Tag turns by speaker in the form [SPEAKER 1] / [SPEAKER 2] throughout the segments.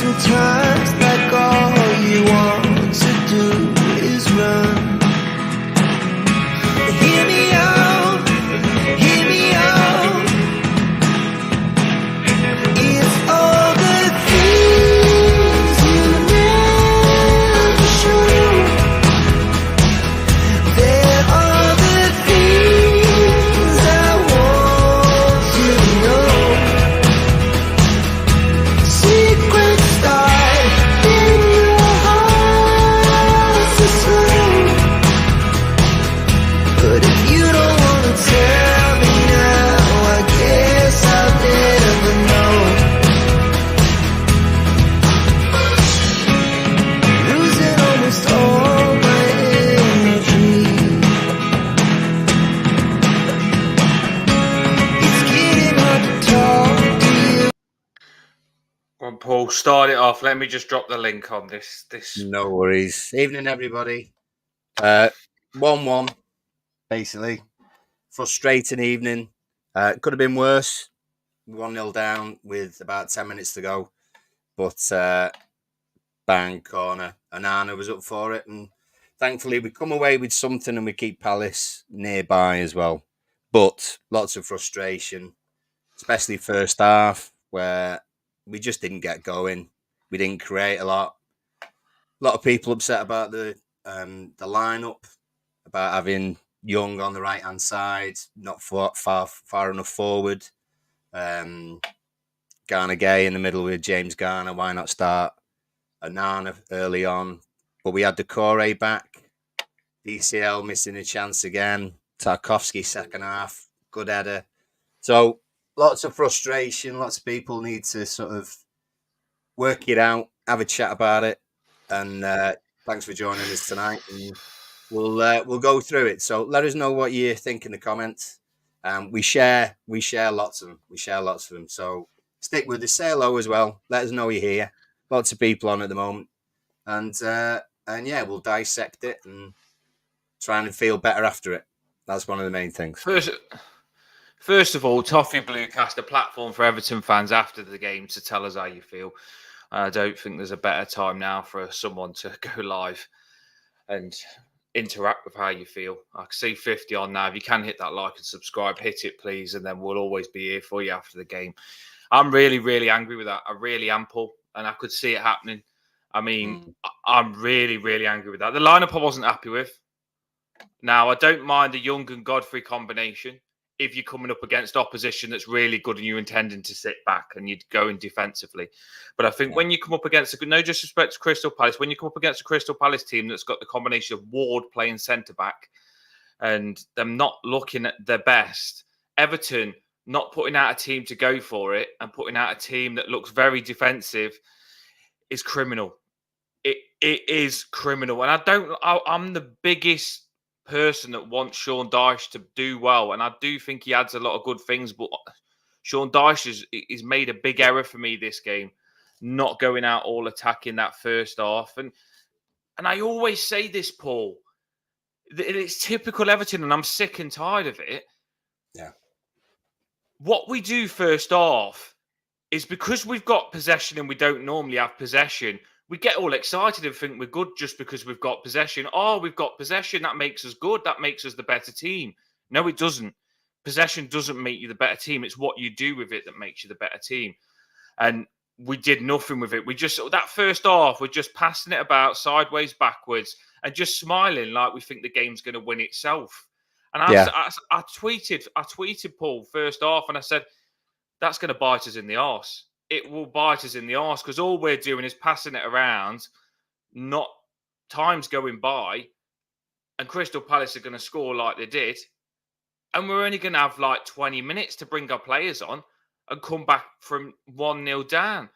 [SPEAKER 1] sometimes like all you want to do is run. Hear me out, hear me out. It's all the things you never show. There are the things I want you to know. Secrets start in your heart to slow. But if you don't want to tell me now, I guess I'll never know. Losing almost all my energy. It's getting hard to talk to you.
[SPEAKER 2] Go on, Paul, start it off. Let me just drop the link on this.
[SPEAKER 3] No worries. Evening, everybody. 1-1, basically. Frustrating evening. Could have been worse. 1-0 down with about 10 minutes to go. But bang, corner. Onana was up for it. And thankfully, we come away with something and we keep Palace nearby as well. But lots of frustration, especially first half, where we just didn't get going. We didn't create a lot. A lot of people upset about the lineup, about having Young on the right hand side, not far enough forward. Garner Gay in the middle with James Garner. Why not start Onana early on? But we had the Corey back. DCL missing a chance again. Tarkovsky second half, good header. So lots of frustration. Lots of people need to sort of work it out, have a chat about it. And thanks for joining us tonight. And we'll go through it. So let us know what you think in the comments. We share lots of them. So stick with us. Say hello as well. Let us know you're here. Lots of people on at the moment. And yeah, we'll dissect it and try and feel better after it. That's one of the main things.
[SPEAKER 2] First of all, Toffee Bluecast, a platform for Everton fans after the game to tell us how you feel. I don't think there's a better time now for someone to go live and interact with how you feel. I can see 50 on now. If you can hit that like and subscribe, hit it, please, and then we'll always be here for you after the game. I'm really, really angry with that. I really am, Paul, and I could see it happening. I mean, I'm really, really angry with that. The lineup I wasn't happy with. Now, I don't mind the Young and Godfrey combination if you're coming up against opposition that's really good and you're intending to sit back and you're going defensively. But I think when you come up against, no disrespect to Crystal Palace, when you come up against a Crystal Palace team that's got the combination of Ward playing centre-back and them not looking at their best, Everton not putting out a team to go for it and putting out a team that looks very defensive is criminal. It is criminal. And I'm the biggest person that wants Sean Dyche to do well, and I do think he adds a lot of good things, but Sean Dyche is made a big error for me this game, not going out all attacking that first half. And I always say this, Paul, it's typical Everton, and I'm sick and tired of it.
[SPEAKER 3] Yeah.
[SPEAKER 2] What we do first half is because we've got possession and we don't normally have possession, we get all excited and think we're good just because we've got possession. Oh, we've got possession. That makes us good. That makes us the better team. No, it doesn't. Possession doesn't make you the better team. It's what you do with it that makes you the better team. And we did nothing with it. That first half, we're just passing it about sideways, backwards, and just smiling like we think the game's going to win itself. And I tweeted Paul first half, and I said, that's going to bite us in the arse. It will bite us in the arse because all we're doing is passing it around, not time's going by, and Crystal Palace are going to score like they did. And we're only going to have like 20 minutes to bring our players on and come back from 1-0 down.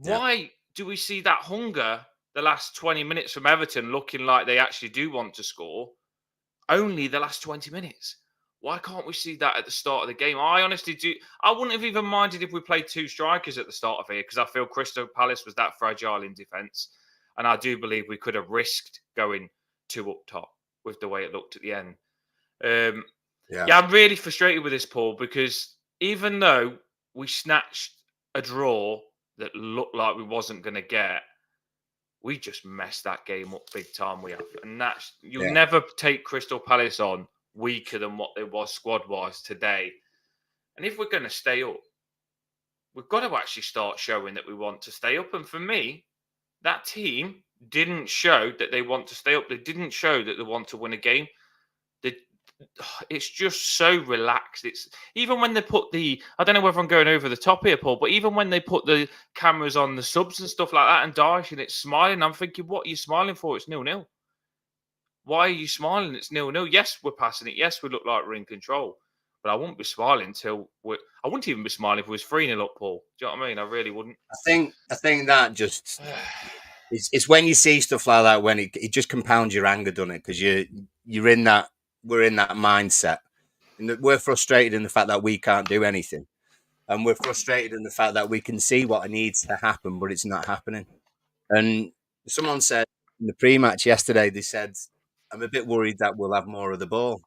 [SPEAKER 2] Yeah. Why do we see that hunger the last 20 minutes from Everton looking like they actually do want to score? Only the last 20 minutes. Why can't we see that at the start of the game? I honestly do. I wouldn't have even minded if we played two strikers at the start of it because I feel Crystal Palace was that fragile in defence. And I do believe we could have risked going two up top with the way it looked at the end. Yeah, I'm really frustrated with this, Paul, because even though we snatched a draw that looked like we wasn't going to get, we just messed that game up big time. We have, and that's you'll never take Crystal Palace on weaker than what they was squad wise today. And if we're going to stay up, we've got to actually start showing that we want to stay up. And for me, that team didn't show that they want to stay up. They didn't show that they want to win a game. It's just so relaxed. It's even when they put I don't know whether I'm going over the top here, Paul, but even when they put the cameras on the subs and stuff like that and Daesh and it's smiling, I'm thinking, what are you smiling for? It's 0-0. Why are you smiling? It's 0-0. Yes, we're passing it. Yes, we look like we're in control. But I wouldn't be smiling I wouldn't even be smiling if it was 3-0 up, Paul. Do you know what I mean? I really wouldn't.
[SPEAKER 3] I think that just it's when you see stuff like that when it just compounds your anger, doesn't it? Because we're in that mindset, and we're frustrated in the fact that we can't do anything, and we're frustrated in the fact that we can see what needs to happen, but it's not happening. And someone said in the pre-match yesterday, they said, "I'm a bit worried that we'll have more of the ball."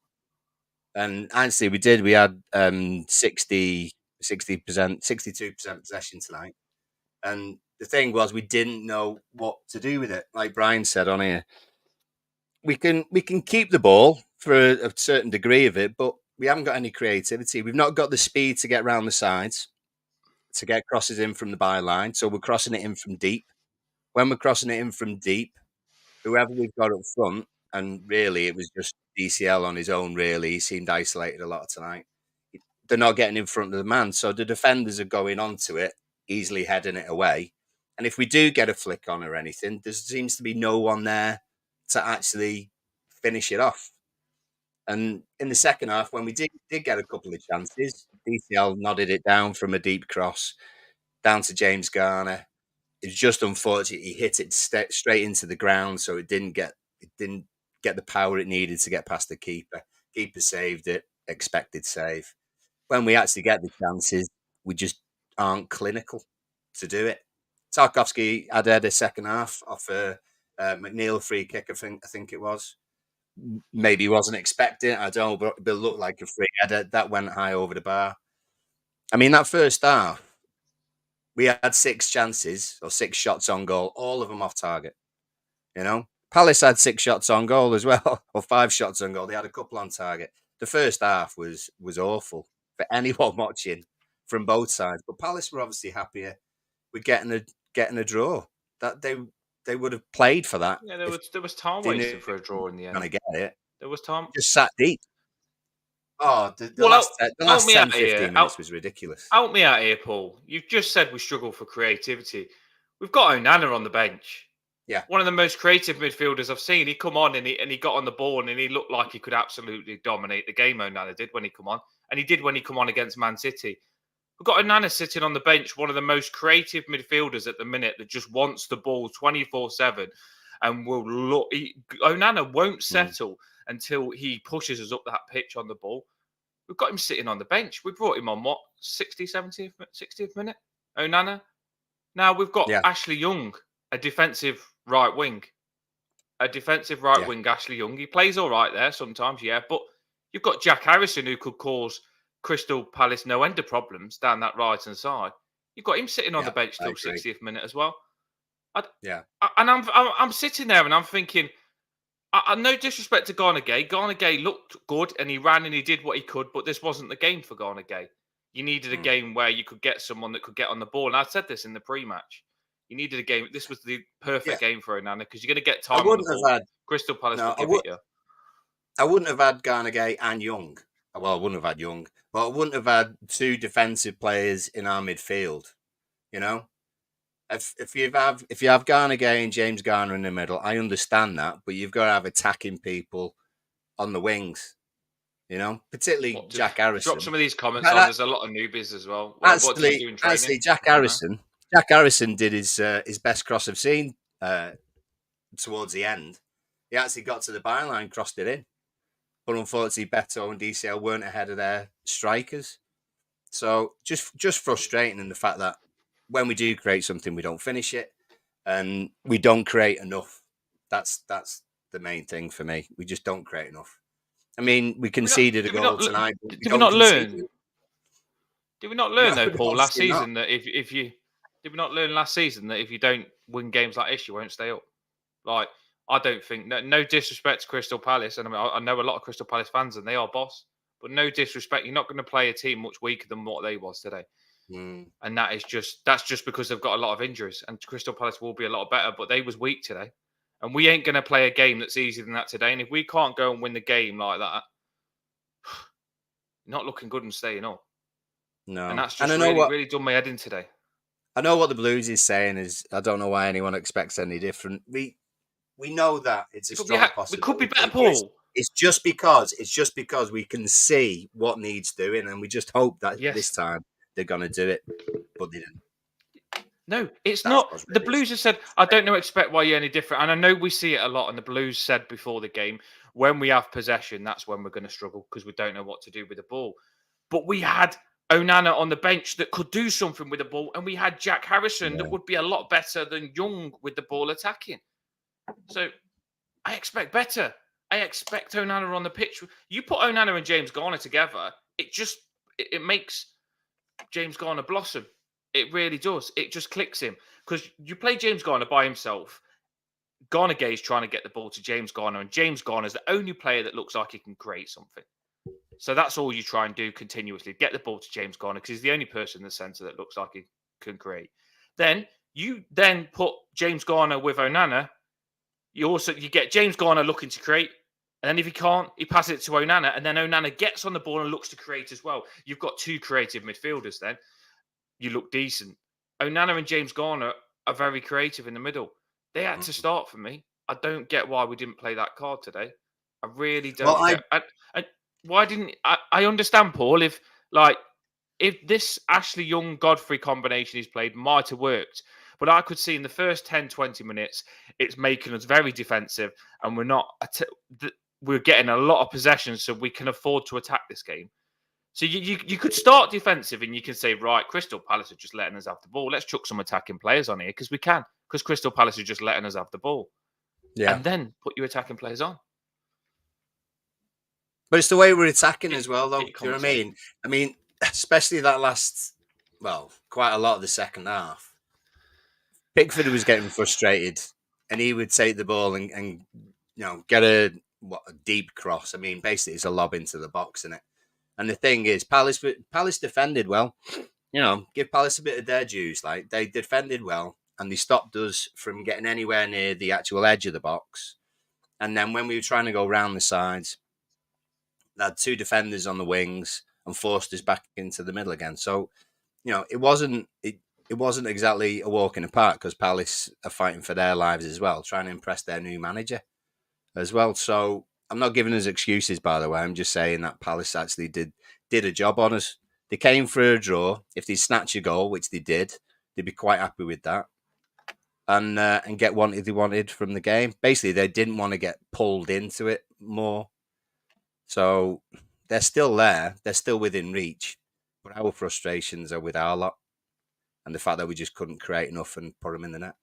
[SPEAKER 3] And actually, we did. We had 60%, 62% possession tonight. And the thing was, we didn't know what to do with it. Like Brian said on here, we can keep the ball for a certain degree of it, but we haven't got any creativity. We've not got the speed to get around the sides, to get crosses in from the byline. So we're crossing it in from deep. When we're crossing it in from deep, whoever we've got up front, and really it was just DCL on his own, really. He seemed isolated a lot tonight. They're not getting in front of the man. So the defenders are going onto it, easily heading it away. And if we do get a flick on or anything, there seems to be no one there to actually finish it off. And in the second half, when we did get a couple of chances, DCL nodded it down from a deep cross down to James Garner. It's just unfortunate he hit it straight into the ground, so it didn't get the power it needed to get past the keeper. Keeper saved it, expected save. When we actually get the chances, we just aren't clinical to do it. Tarkovsky had a second half off a McNeil free kick, I think it was. Maybe he wasn't expecting it, I don't know, but it looked like a free header. That went high over the bar. I mean, that first half, we had 6 chances or 6 shots on goal, all of them off target. You know, Palace had 6 shots on goal as well, or 5 shots on goal. They had a couple on target. The first half was awful for anyone watching from both sides. But Palace were obviously happier with getting a draw. That they would have played for that.
[SPEAKER 2] Yeah, there was time wasted for a draw in the end.
[SPEAKER 3] Gonna get it.
[SPEAKER 2] There was time.
[SPEAKER 3] Just sat deep. Oh, the last 10, 15 minutes was ridiculous.
[SPEAKER 2] Help me out here, Paul. You've just said we struggle for creativity. We've got Onana on the bench.
[SPEAKER 3] Yeah.
[SPEAKER 2] One of the most creative midfielders I've seen. He come on and he got on the ball and he looked like he could absolutely dominate the game. Onana did when he come on. And he did when he come on against Man City. We've got Onana sitting on the bench, one of the most creative midfielders at the minute that just wants the ball 24/7 and will look. Onana won't settle until he pushes us up that pitch on the ball. We've got him sitting on the bench. We brought him on, 60th minute? Onana. Now we've got Ashley Young, a defensive right wing. Ashley Young. He plays all right there sometimes, but you've got Jack Harrison who could cause Crystal Palace no end of problems down that right-hand side. You've got him sitting on the bench till 60th minute as well. And I'm sitting there and I'm thinking, no disrespect to Garner Gay. Garner Gay looked good and he ran and he did what he could, but this wasn't the game for Garner Gay. You needed a game where you could get someone that could get on the ball. And I said this in the pre-match. You needed a game. This was the perfect game for Onana because you're going to get time on the ball. Crystal Palace will give it you.
[SPEAKER 3] I wouldn't have had Garner Gay and Young. Well, I wouldn't have had Young, but I wouldn't have had 2 defensive players in our midfield. You know, if you have Garner Gay and James Garner in the middle, I understand that, but you've got to have attacking people on the wings. You know, particularly Jack Harrison.
[SPEAKER 2] Drop some of these comments on. There's a lot of newbies as well.
[SPEAKER 3] Actually, Jack Harrison did his best cross I've seen towards the end. He actually got to the byline, crossed it in. But unfortunately, Beto and DCL weren't ahead of their strikers. So just frustrating in the fact that when we do create something, we don't finish it. And we don't create enough. That's the main thing for me. We just don't create enough. I mean, we conceded a goal tonight.
[SPEAKER 2] Did we not learn? Did we not learn though, Paul, last season that if you Did we not learn last season that if you don't win games like this, you won't stay up? Like, I don't think, no disrespect to Crystal Palace, and I know a lot of Crystal Palace fans, and they are boss, but no disrespect, you're not going to play a team much weaker than what they was today. And that's just because they've got a lot of injuries, and Crystal Palace will be a lot better, but they was weak today. And we ain't going to play a game that's easier than that today. And if we can't go and win the game like that, not looking good and staying up.
[SPEAKER 3] No.
[SPEAKER 2] And that's just really done my head in today.
[SPEAKER 3] I know what the Blues is saying is, I don't know why anyone expects any different. We know that it's a strong possibility.
[SPEAKER 2] We could be better, Paul.
[SPEAKER 3] It's just because we can see what needs doing, and we just hope that this time they're going to do it, but they didn't.
[SPEAKER 2] No, it's not. The Blues have said, I don't expect why you're any different. And I know we see it a lot. And the Blues said before the game, when we have possession, that's when we're going to struggle because we don't know what to do with the ball. But we had Onana on the bench that could do something with the ball. And we had Jack Harrison that would be a lot better than Young with the ball attacking. So I expect better. I expect Onana on the pitch. You put Onana and James Garner together, it makes James Garner blossom. It really does. It just clicks him. Because you play James Garner by himself. Garner Gay's trying to get the ball to James Garner, and James Garner's the only player that looks like he can create something. So that's all you try and do continuously. Get the ball to James Garner, because he's the only person in the centre that looks like he can create. Then you put James Garner with Onana. You get James Garner looking to create. And then if he can't, he passes it to Onana, and then Onana gets on the ball and looks to create as well. You've got two creative midfielders then. You look decent. Onana and James Garner are very creative in the middle. They had to start for me. I don't get why we didn't play that card today. I really don't get. Why didn't I understand, Paul, if this Ashley Young Godfrey combination he's played might have worked. But I could see in the first 10, 20 minutes, it's making us very defensive, and we're getting a lot of possession, so we can afford to attack this game. So you could start defensive, and you can say, right, Crystal Palace are just letting us have the ball. Let's chuck some attacking players on here, because we can. Because Crystal Palace are just letting us have the ball. Yeah. And then put your attacking players on.
[SPEAKER 3] But it's the way we're attacking as well, though. Do you know what I mean? I mean, especially that quite a lot of the second half. Pickford was getting frustrated, and he would take the ball and get a deep cross. I mean, basically, it's a lob into the box, isn't it? And the thing is, Palace defended well. Give Palace a bit of their dues. Like, they defended well, and they stopped us from getting anywhere near the actual edge of the box. And then when we were trying to go round the sides, they had two defenders on the wings and forced us back into the middle again. So, it wasn't exactly a walk in the park, because Palace are fighting for their lives as well, trying to impress their new manager as well. So I'm not giving us excuses, by the way. I'm just saying that Palace actually did a job on us. They came for a draw. If they snatch a goal, which they did, they'd be quite happy with that, and get what they wanted from the game. Basically, they didn't want to get pulled into it more. So they're still there. They're still within reach. But our frustrations are with our lot, and the fact that we just couldn't create enough and put them in the net.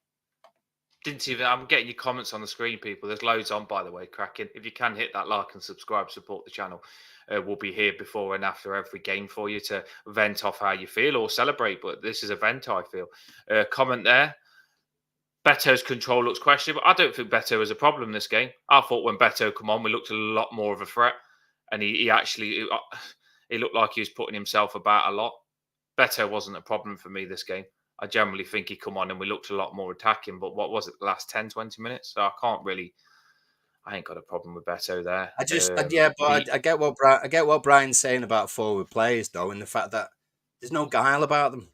[SPEAKER 2] I'm getting your comments on the screen, people. There's loads on, by the way, cracking. If you can hit that like and subscribe, support the channel. We'll be here before and after every game for you to vent off how you feel or celebrate. But this is a vent, I feel. Comment there. Beto's control looks questionable. I don't think Beto was a problem this game. I thought when Beto come on, we looked a lot more of a threat. And he looked like he was putting himself about a lot. Beto wasn't a problem for me this game. I generally think he come on and we looked a lot more attacking. But what was it, the last 10, 20 minutes? So I ain't got a problem with Beto there.
[SPEAKER 3] I get what Brian's saying about forward players, though, and the fact that there's no guile about them.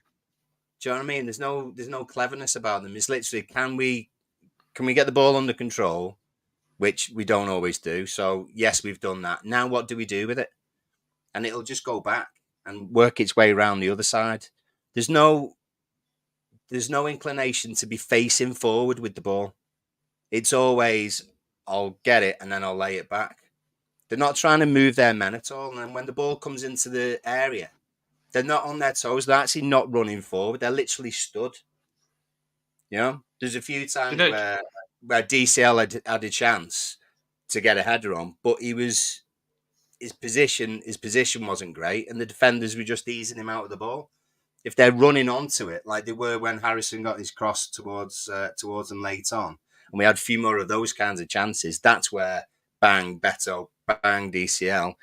[SPEAKER 3] Do you know what I mean? There's no cleverness about them. It's literally, can we get the ball under control, which we don't always do. So yes, we've done that. Now what do we do with it? And it'll just go back and work its way around the other side. There's no inclination to be facing forward with the ball. It's always, I'll get it and then I'll lay it back. They're not trying to move their men at all. And then when the ball comes into the area, they're not on their toes. They're actually not running forward. They're literally stood. There's a few times where DCL had a chance to get a header on, but his position wasn't great, and the defenders were just easing him out of the ball. if they're running onto it like they were when Harrison got his cross towards them late on, and we had a few more of those kinds of chances, that's where bang, Beto, bang, DCL,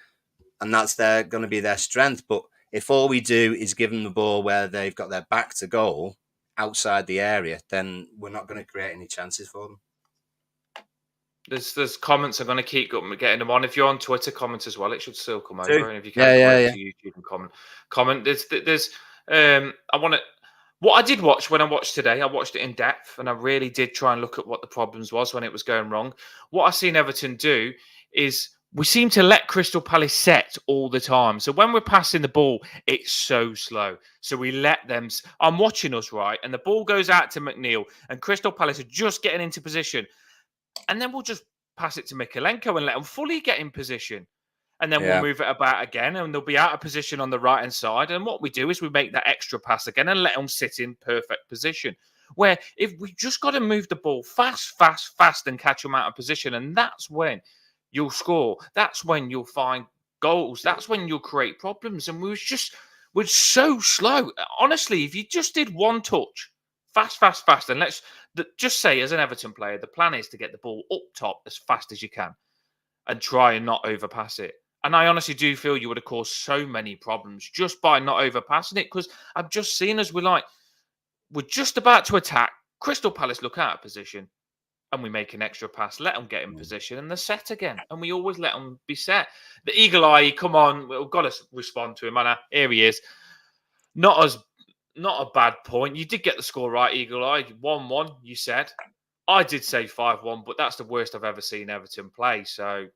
[SPEAKER 3] and that's going to be their strength. But if all we do is give them the ball where they've got their back to goal outside the area, then we're not going to create any chances for them.
[SPEAKER 2] There's comments. I'm going to keep getting them on. If you're on Twitter, comment as well. It should still come over.
[SPEAKER 3] Do.
[SPEAKER 2] And if you can,
[SPEAKER 3] Yeah.
[SPEAKER 2] to YouTube and comment. There's. I want to. What I did watch when I watched today, I watched it in depth, and I really did try and look at what the problems was when it was going wrong. What I've seen Everton do is we seem to let Crystal Palace set all the time. So when we're passing the ball, it's so slow. So we let them. I'm watching us, right? And the ball goes out to McNeil, and Crystal Palace are just getting into position. And then we'll just pass it to Mikalenko and let them fully get in position. And then we'll move it about again, and they'll be out of position on the right-hand side. And what we do is we make that extra pass again and let them sit in perfect position. Where if we just got to move the ball fast, and catch them out of position, and that's when you'll score. That's when you'll find goals. That's when you'll create problems. And we're so slow. Honestly, if you just did one touch, fast, and let's just say as an Everton player, the plan is to get the ball up top as fast as you can and try and not overpass it. And I honestly do feel you would have caused so many problems just by not overpassing it, because I've just seen us, we're just about to attack. Crystal Palace look out of position and we make an extra pass, let them get in position and they're set again. And we always let them be set. The eagle eye, come on, we've got to respond to him. And here he is. Not a bad point. You did get the score right, Eagle Eye. 1-1, you said. I did say 5-1, but that's the worst I've ever seen Everton play. So,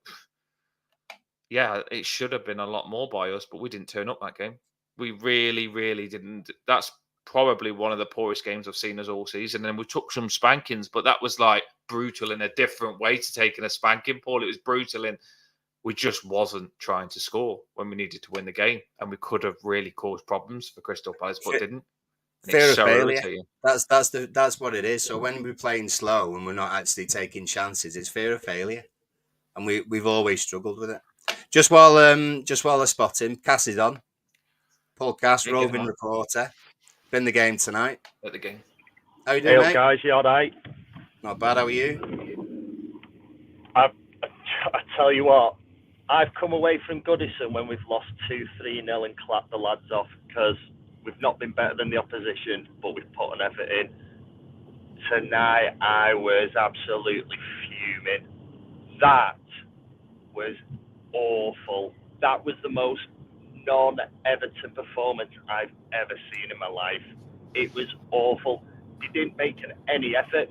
[SPEAKER 2] yeah, it should have been a lot more by us, but we didn't turn up that game. We really, really didn't. That's probably one of the poorest games I've seen us all season. And we took some spankings, but that was like brutal in a different way to taking a spanking, Paul. It was brutal in we just wasn't trying to score when we needed to win the game. And we could have really caused problems for Crystal Palace, but didn't.
[SPEAKER 3] Fear of failure. That's what it is. So when we're playing slow and we're not actually taking chances, it's fear of failure, and we've always struggled with it. Just while I spot him, Cass is on. Paul Cass, roving reporter, been the game tonight.
[SPEAKER 2] At the game.
[SPEAKER 3] How you doing, mate?
[SPEAKER 4] Guys, you all right?
[SPEAKER 3] Not bad. How are you?
[SPEAKER 4] I tell you what, I've come away from Goodison when we've lost 2-3-0 and clapped the lads off because we've not been better than the opposition, but we've put an effort in. Tonight, I was absolutely fuming. That was awful. That was the most non-Everton performance I've ever seen in my life. It was awful. They didn't make any effort.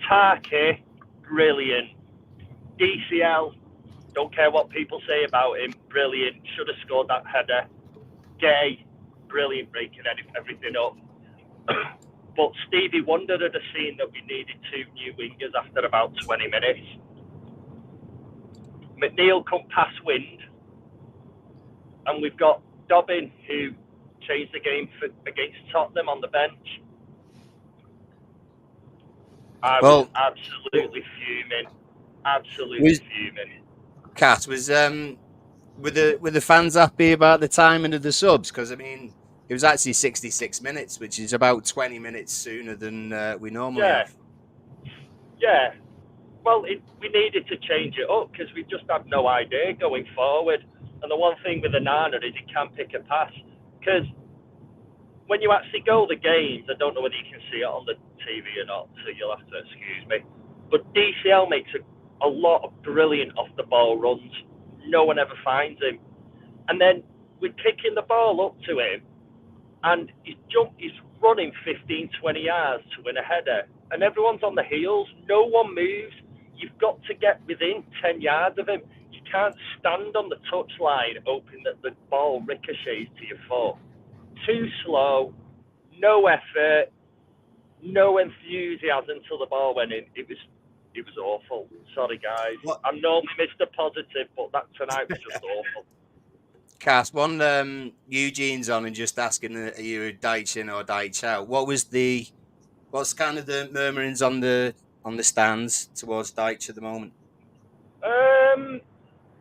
[SPEAKER 4] Tarky, brilliant. DCL, don't care what people say about him, brilliant. Should have scored that header. Gay, brilliant, breaking everything up. But Stevie Wonder had seen that we needed 2 new wingers after about 20 minutes. McNeil come past wind, and we've got Dobbin, who changed the game against Tottenham on the bench. I was absolutely fuming. Absolutely fuming.
[SPEAKER 3] Kat, were the fans happy about the timing of the subs? Because I mean, it was actually 66 minutes, which is about 20 minutes sooner than we normally have.
[SPEAKER 4] Yeah. Well, we needed to change it up because we just have no idea going forward. And the one thing with Onana is he can pick a pass. Because when you actually go the games, I don't know whether you can see it on the TV or not, so you'll have to excuse me. But DCL makes a lot of brilliant off-the-ball runs. No one ever finds him. And then we're kicking the ball up to him, and he's running 15, 20 yards to win a header. And everyone's on the heels. No one moves. You've got to get within 10 yards of him. You can't stand on the touchline hoping that the ball ricochets to your foot. Too slow, no effort, no enthusiasm until the ball went in. It was awful. Sorry, guys.
[SPEAKER 3] What?
[SPEAKER 4] I'm normally Mr. Positive, but that tonight was just awful.
[SPEAKER 3] Cass, one Eugene's on and just asking, are you a Deitch in or Deitch out? What's kind of the murmurings on the stands towards Deitch at the moment?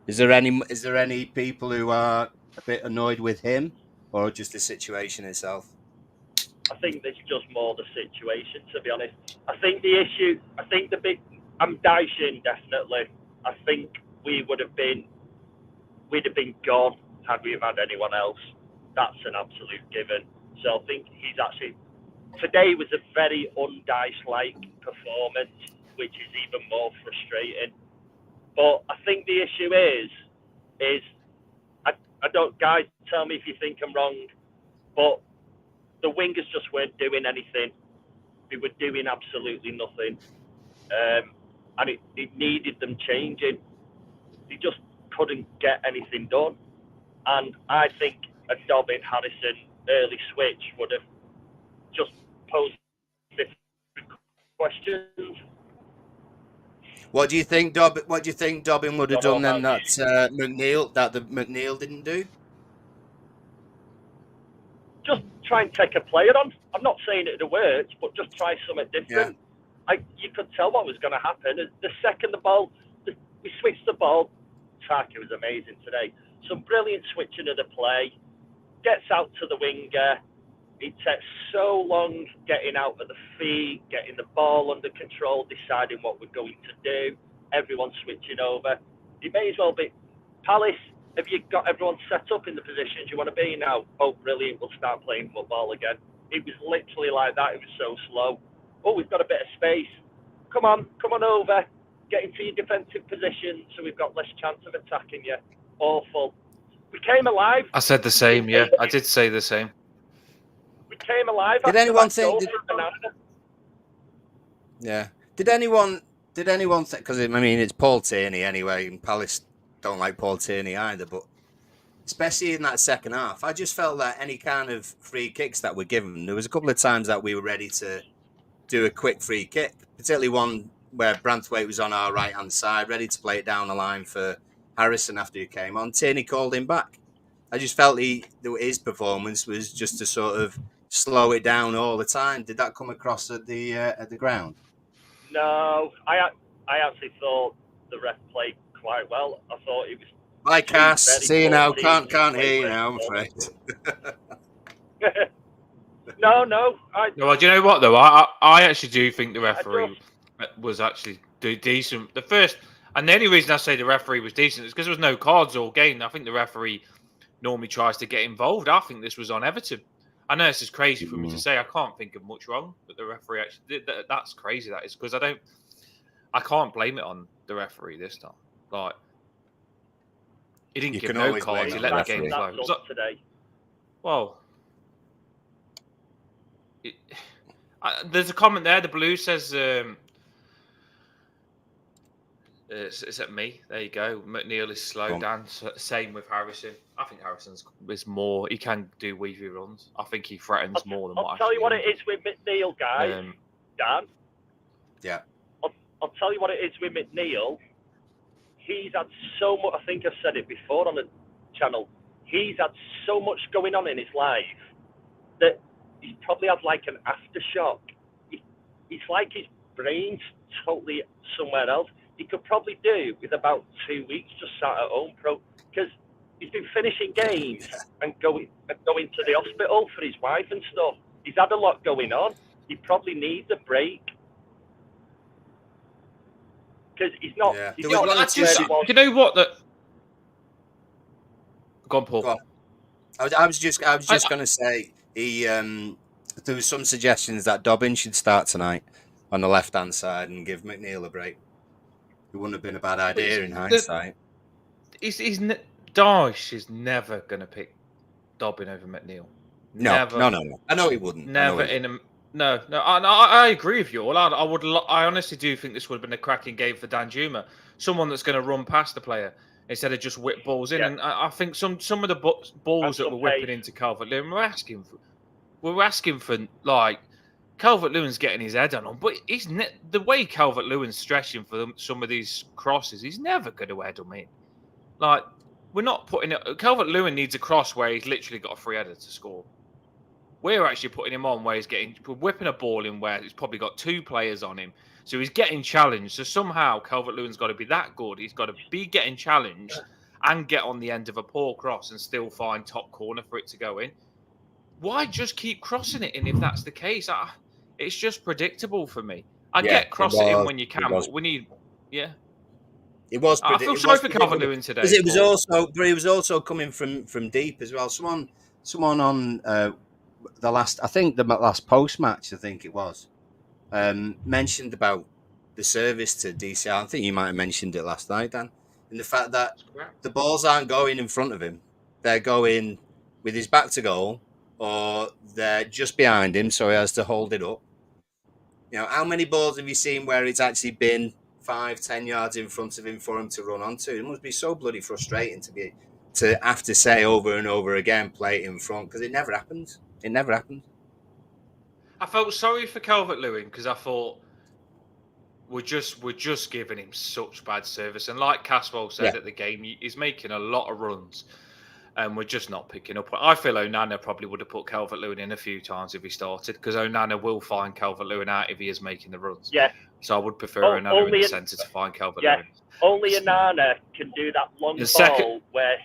[SPEAKER 3] Is there any people who are a bit annoyed with him, or just the situation itself?
[SPEAKER 4] I think there's just more the situation, to be honest. I think the issue, I'm dicing definitely. I think we'd have been gone had we have had anyone else. That's an absolute given. So I think today was a very undice-like performance, which is even more frustrating. But I think the issue is I don't, guys, tell me if you think I'm wrong, but the wingers just weren't doing anything. They were doing absolutely nothing. And it needed them changing. They just couldn't get anything done. And I think a Dobbin Harrison early switch would have just posed different questions.
[SPEAKER 3] What do you think Dobbin would have done then that McNeil didn't do?
[SPEAKER 4] Just try and take a player on. I'm not saying it would have worked, but just try something different. Yeah. You could tell what was going to happen. The second we switched the ball, Taki was amazing today. Some brilliant switching of the play. Gets out to the winger. It takes so long getting out of the feet, getting the ball under control, deciding what we're going to do. Everyone switching over. It may as well be Palace. Have you got everyone set up in the positions you want to be now? Oh, brilliant. We'll start playing football again. It was literally like that. It was so slow. Oh, we've got a bit of space. Come on over. Get into your defensive position so we've got less chance of attacking you. Awful. We came alive.
[SPEAKER 2] I said the same, yeah. I did say the same.
[SPEAKER 4] We came alive.
[SPEAKER 3] Did anyone think? Yeah. Did anyone think? Because I mean, it's Paul Tierney anyway, and Palace don't like Paul Tierney either. But especially in that second half, I just felt that any kind of free kicks that were given, there was a couple of times that we were ready to do a quick free kick, particularly one where Branthwaite was on our right hand side, ready to play it down the line for Harrison after he came on. Tierney called him back. I just felt his performance was just to sort of slow it down all the time. Did that come across at the ground?
[SPEAKER 4] No, I actually thought the ref played quite well. I thought it was.
[SPEAKER 3] Hi, Cass. See you now. Can't hear you now, I'm afraid.
[SPEAKER 4] No.
[SPEAKER 2] No, well, do you know what though? I actually do think the referee was actually decent. The first, and the only reason I say the referee was decent is because there was no cards all game. I think the referee normally tries to get involved. I think this was on Everton. I know this is crazy for me to say. I can't think of much wrong, but the referee actually did. That's crazy. That is because I can't blame it on the referee this time. Like he didn't give no cards. He let the game flow.
[SPEAKER 4] Today.
[SPEAKER 2] Well. There's a comment there. The Blue says, "It's at me." There you go. McNeil is slow down. Same with Harrison. I think Harrison's is more. He can do weavy runs. I think he threatens more than what.
[SPEAKER 4] I'll tell you what it is with McNeil, guys. Dan.
[SPEAKER 3] Yeah.
[SPEAKER 4] I'll tell you what it is with McNeil. He's had so much. I think I've said it before on the channel. He's had so much going on in his life that. He's probably had like an aftershock. It's like his brain's totally somewhere else. He could probably do with about 2 weeks just sat at home, because he's been finishing games and going to the hospital for his wife and stuff. He's had a lot going on. He probably needs a break because he's not.
[SPEAKER 3] Yeah.
[SPEAKER 4] He's not
[SPEAKER 2] you know what? Go on, Paul.
[SPEAKER 3] Go on. I was just going to say. There was some suggestions that Dobbin should start tonight on the left-hand side and give McNeil a break. It wouldn't have been a bad idea in hindsight.
[SPEAKER 2] Dyche is never going to pick Dobbin over McNeil.
[SPEAKER 3] No. I know he wouldn't.
[SPEAKER 2] No. I agree with you all. I honestly do think this would have been a cracking game for Danjuma. Someone that's going to run past the player instead of just whip balls in. Yeah. And I think some of the balls that were whipping into Calvert-Lewin, we're asking for like Calvert-Lewin's getting his head on, but the way Calvert-Lewin's stretching for some of these crosses, he's never going to head them in. Like we're not putting it. Calvert-Lewin needs a cross where he's literally got a free header to score. We're actually putting him on where we're whipping a ball in where he's probably got two players on him. So he's getting challenged. So somehow Calvert-Lewin's got to be that good. He's got to be getting challenged and get on the end of a poor cross and still find top corner for it to go in. why just keep crossing it in if that's the case? It's just predictable for me. I
[SPEAKER 3] Yeah,
[SPEAKER 2] get cross it in when you can, but we need, yeah.
[SPEAKER 3] It was.
[SPEAKER 2] I feel sorry for Calvert-Lewin today.
[SPEAKER 3] Because it was also, but it was also coming from deep as well. Someone on the last, I think the last post match, I think it was, mentioned about the service to DCL. I think you might have mentioned it last night, Dan, and the fact that the balls aren't going in front of him; they're going with his back to goal, or they're just behind him, so he has to hold it up. You know, how many balls have you seen where it's actually been 5-10 yards in front of him for him to run onto? It must be so bloody frustrating to have to say over and over again, play it in front, because it never happens. It never happens.
[SPEAKER 2] I felt sorry for Calvert-Lewin because I thought we're just giving him such bad service, and like Caswell said at the game, he's making a lot of runs, and we're just not picking up. I feel Onana probably would have put Calvert-Lewin in a few times if he started, because Onana will find Calvert-Lewin out if he is making the runs.
[SPEAKER 4] Yeah.
[SPEAKER 2] So I would prefer Onana in the centre to find Calvert-Lewin.
[SPEAKER 4] Yeah. Only Onana can do that long ball where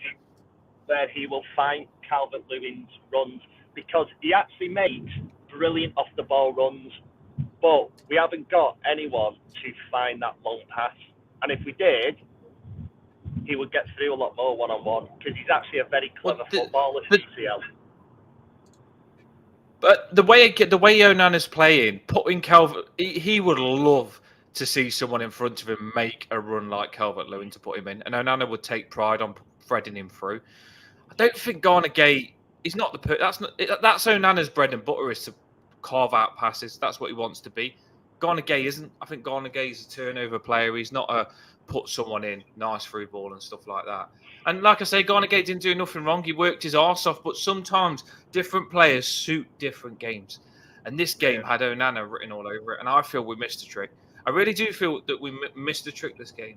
[SPEAKER 4] he will find Calvert-Lewin's runs, because he actually makes brilliant off-the-ball runs, but we haven't got anyone to find that long pass. And if we did, he would get through a lot more one-on-one, because he's actually a very clever footballer, DCL.
[SPEAKER 2] But the way Onana's playing, putting he would love to see someone in front of him make a run like Calvert-Lewin to put him in, and Onana would take pride on threading him through. I don't think Garner Gay is not that's Onana's bread and butter, is to carve out passes. That's what he wants to be. Garner Gay isn't. I think Garner Gay is a turnover player. He's not a put someone in, nice through ball and stuff like that. And like I say, Garner Gay didn't do nothing wrong. He worked his arse off, but sometimes different players suit different games. And this game had Onana written all over it, and I feel we missed a trick. I really do feel that we missed a trick this game.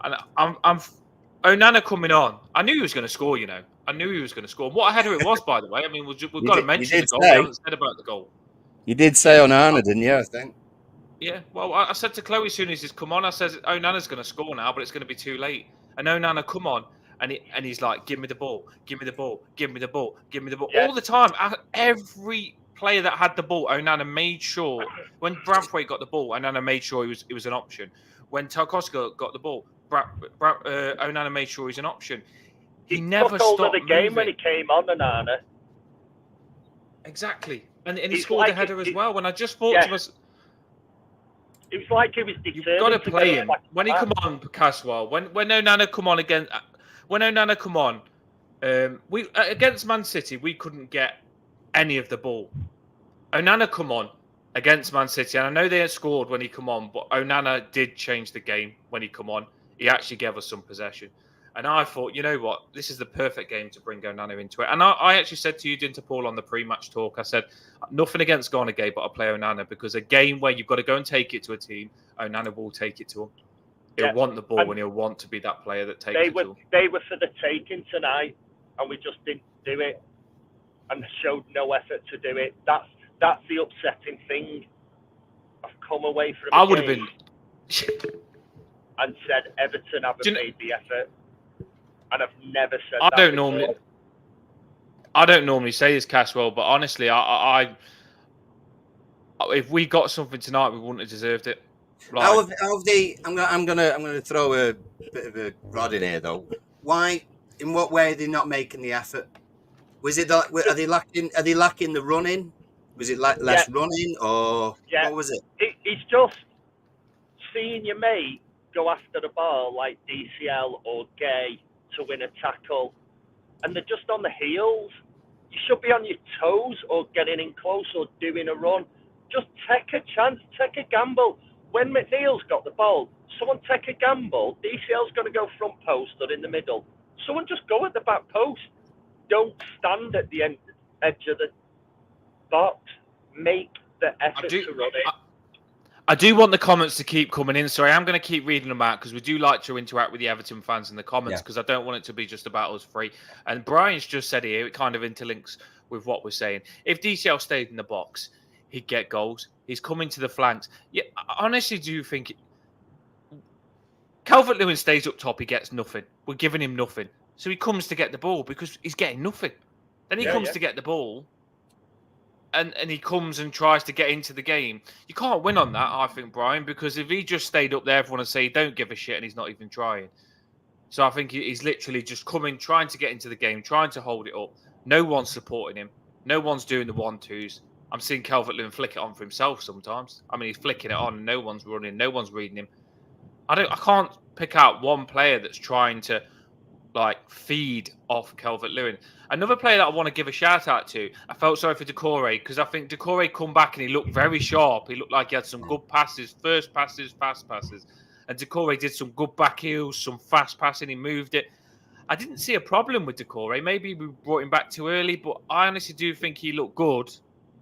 [SPEAKER 2] And I'm Onana coming on. I knew he was going to score, you know. I knew he was going to score. What a header it was, by the way. I mean, we've got to mention the goal. We haven't said about the goal.
[SPEAKER 3] You did say Onana, didn't you, I think?
[SPEAKER 2] Yeah, well, I said to Chloe as soon as he's come on, I said, Onana's going to score now, but it's going to be too late. And Onana come on, and he's like, give me the ball, give me the ball, give me the ball, give me the ball. Yeah. All the time, every player that had the ball, Onana made sure. When Branthwaite got the ball, Onana made sure it was an option. When Tarkowski got the ball, Onana made sure he was an option. He never stopped moving.
[SPEAKER 4] The game when he came on, Onana.
[SPEAKER 2] Exactly. And he scored a header as well. When I just thought to myself,
[SPEAKER 4] it was like he was determined.
[SPEAKER 2] You've got to play him. When he come on, Caswell, when Onana come on again, we against Man City, we couldn't get any of the ball. Onana come on against Man City, and I know they had scored when he come on, but Onana did change the game when he come on. He actually gave us some possession. And I thought, you know what, this is the perfect game to bring Onana into it. And I actually said to you, didn't Paul, on the pre-match talk, I said, nothing against Garner Gay, but I play Onana, because a game where you've got to go and take it to a team, Onana will take it to him. He'll want the ball, and he'll want to be that player that takes it to him.
[SPEAKER 4] They were for the taking tonight, and we just didn't do it, and showed no effort to do it. That's the upsetting thing. I've come away from
[SPEAKER 2] I would have been
[SPEAKER 4] and said Everton haven't made the effort. And I've never said
[SPEAKER 2] I don't normally say this, Caswell, but honestly, I if we got something tonight, we wouldn't have deserved it.
[SPEAKER 3] I'm gonna throw a bit of a rod in here though. Why? In what way are they not making the effort? Was it that? Are they lacking? Are they lacking the running? Was it less running, or what was it?
[SPEAKER 4] It's just seeing your mate go after the ball like DCL or Gay to win a tackle, and they're just on the heels. You should be on your toes or getting in close or doing a run. Just take a chance, take a gamble. When McNeil's got the ball, someone take a gamble. DCL's going to go front post or in the middle. Someone just go at the back post. Don't stand at the edge of the box. Make the effort to run it.
[SPEAKER 2] I do want the comments to keep coming in, so I am going to keep reading them out, because we do like to interact with the Everton fans in the comments, because I don't want it to be just about us three. And Brian's just said here, it kind of interlinks with what we're saying. If DCL stayed in the box, he'd get goals. He's coming to the flanks. Yeah, I honestly do think Calvert-Lewin stays up top, he gets nothing. We're giving him nothing. So he comes to get the ball because he's getting nothing. Then he comes to get the ball, and he comes and tries to get into the game. You can't win on that, I think, Brian, because if he just stayed up there, everyone would say he don't give a shit and he's not even trying. So I think he's literally just coming, trying to get into the game, trying to hold it up. No one's supporting him. No one's doing the 1-2s. I'm seeing Calvert-Lewin flick it on for himself sometimes. I mean, he's flicking it on and no one's running, no one's reading him. I can't pick out one player that's trying to feed off Calvert-Lewin. Another player that I want to give a shout out to, I felt sorry for Decore because I think Decore come back and he looked very sharp. He looked like he had some good passes, first passes, fast passes. And Decore did some good back heels, some fast passing. He moved it. I didn't see a problem with Decore. Maybe we brought him back too early, but I honestly do think he looked good.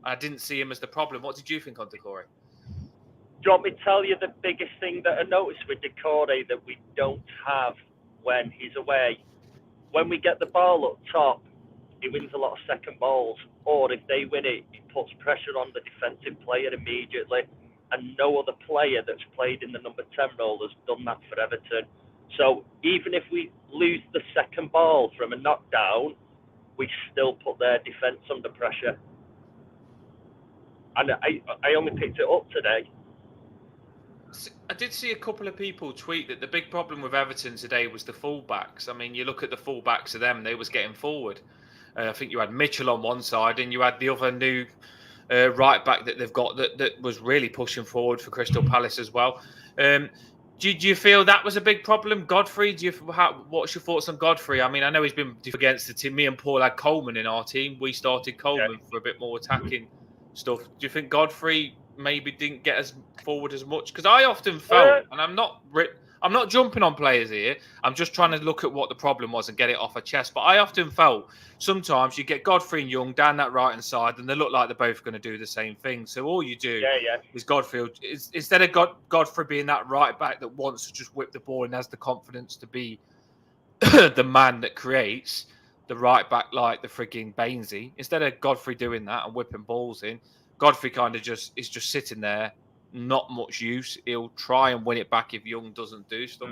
[SPEAKER 2] I didn't see him as the problem. What did you think on Decore?
[SPEAKER 4] Do you want me to tell you the biggest thing that I noticed with Decore that we don't have when he's away? When we get the ball up top, he wins a lot of second balls, or if they win it, he puts pressure on the defensive player immediately. And no other player that's played in the number 10 role has done that for Everton. So even if we lose the second ball from a knockdown, we still put their defence under pressure. And I only picked it up today.
[SPEAKER 2] I did see a couple of people tweet that the big problem with Everton today was the fullbacks. I mean, you look at the fullbacks of them, they was getting forward. I think you had Mitchell on one side and you had the other new right back that they've got that was really pushing forward for Crystal Palace as well. Do you feel that was a big problem? Godfrey, what's your thoughts on Godfrey? I mean, I know he's been against the team. Me and Paul had Coleman in our team. We started Coleman for a bit more attacking stuff. Do you think Godfrey maybe didn't get as forward as much? Because I often felt, and I'm not jumping on players here. I'm just trying to look at what the problem was and get it off a chest. But I often felt sometimes you get Godfrey and Young down that right hand side, and they look like they're both going to do the same thing. So all you do is Godfrey, instead of Godfrey being that right back that wants to just whip the ball and has the confidence to be the man that creates, the right back like the frigging Bainesy, instead of Godfrey doing that and whipping balls in, Godfrey kind of is just sitting there, not much use. He'll try and win it back if Young doesn't do stuff.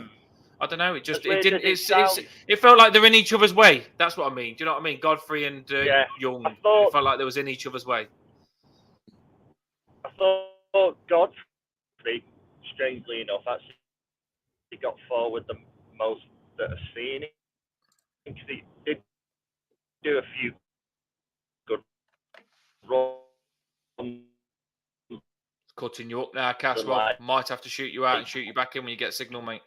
[SPEAKER 2] I don't know. It felt like they're in each other's way. That's what I mean. Do you know what I mean? Godfrey and Young. It felt like they was in each other's way.
[SPEAKER 4] I thought Godfrey, strangely enough, actually he got forward the most that I've seen. Because he did do a few good runs.
[SPEAKER 2] Cutting you up now, Caswell. Might have to shoot you out and shoot you back in when you get signal, mate.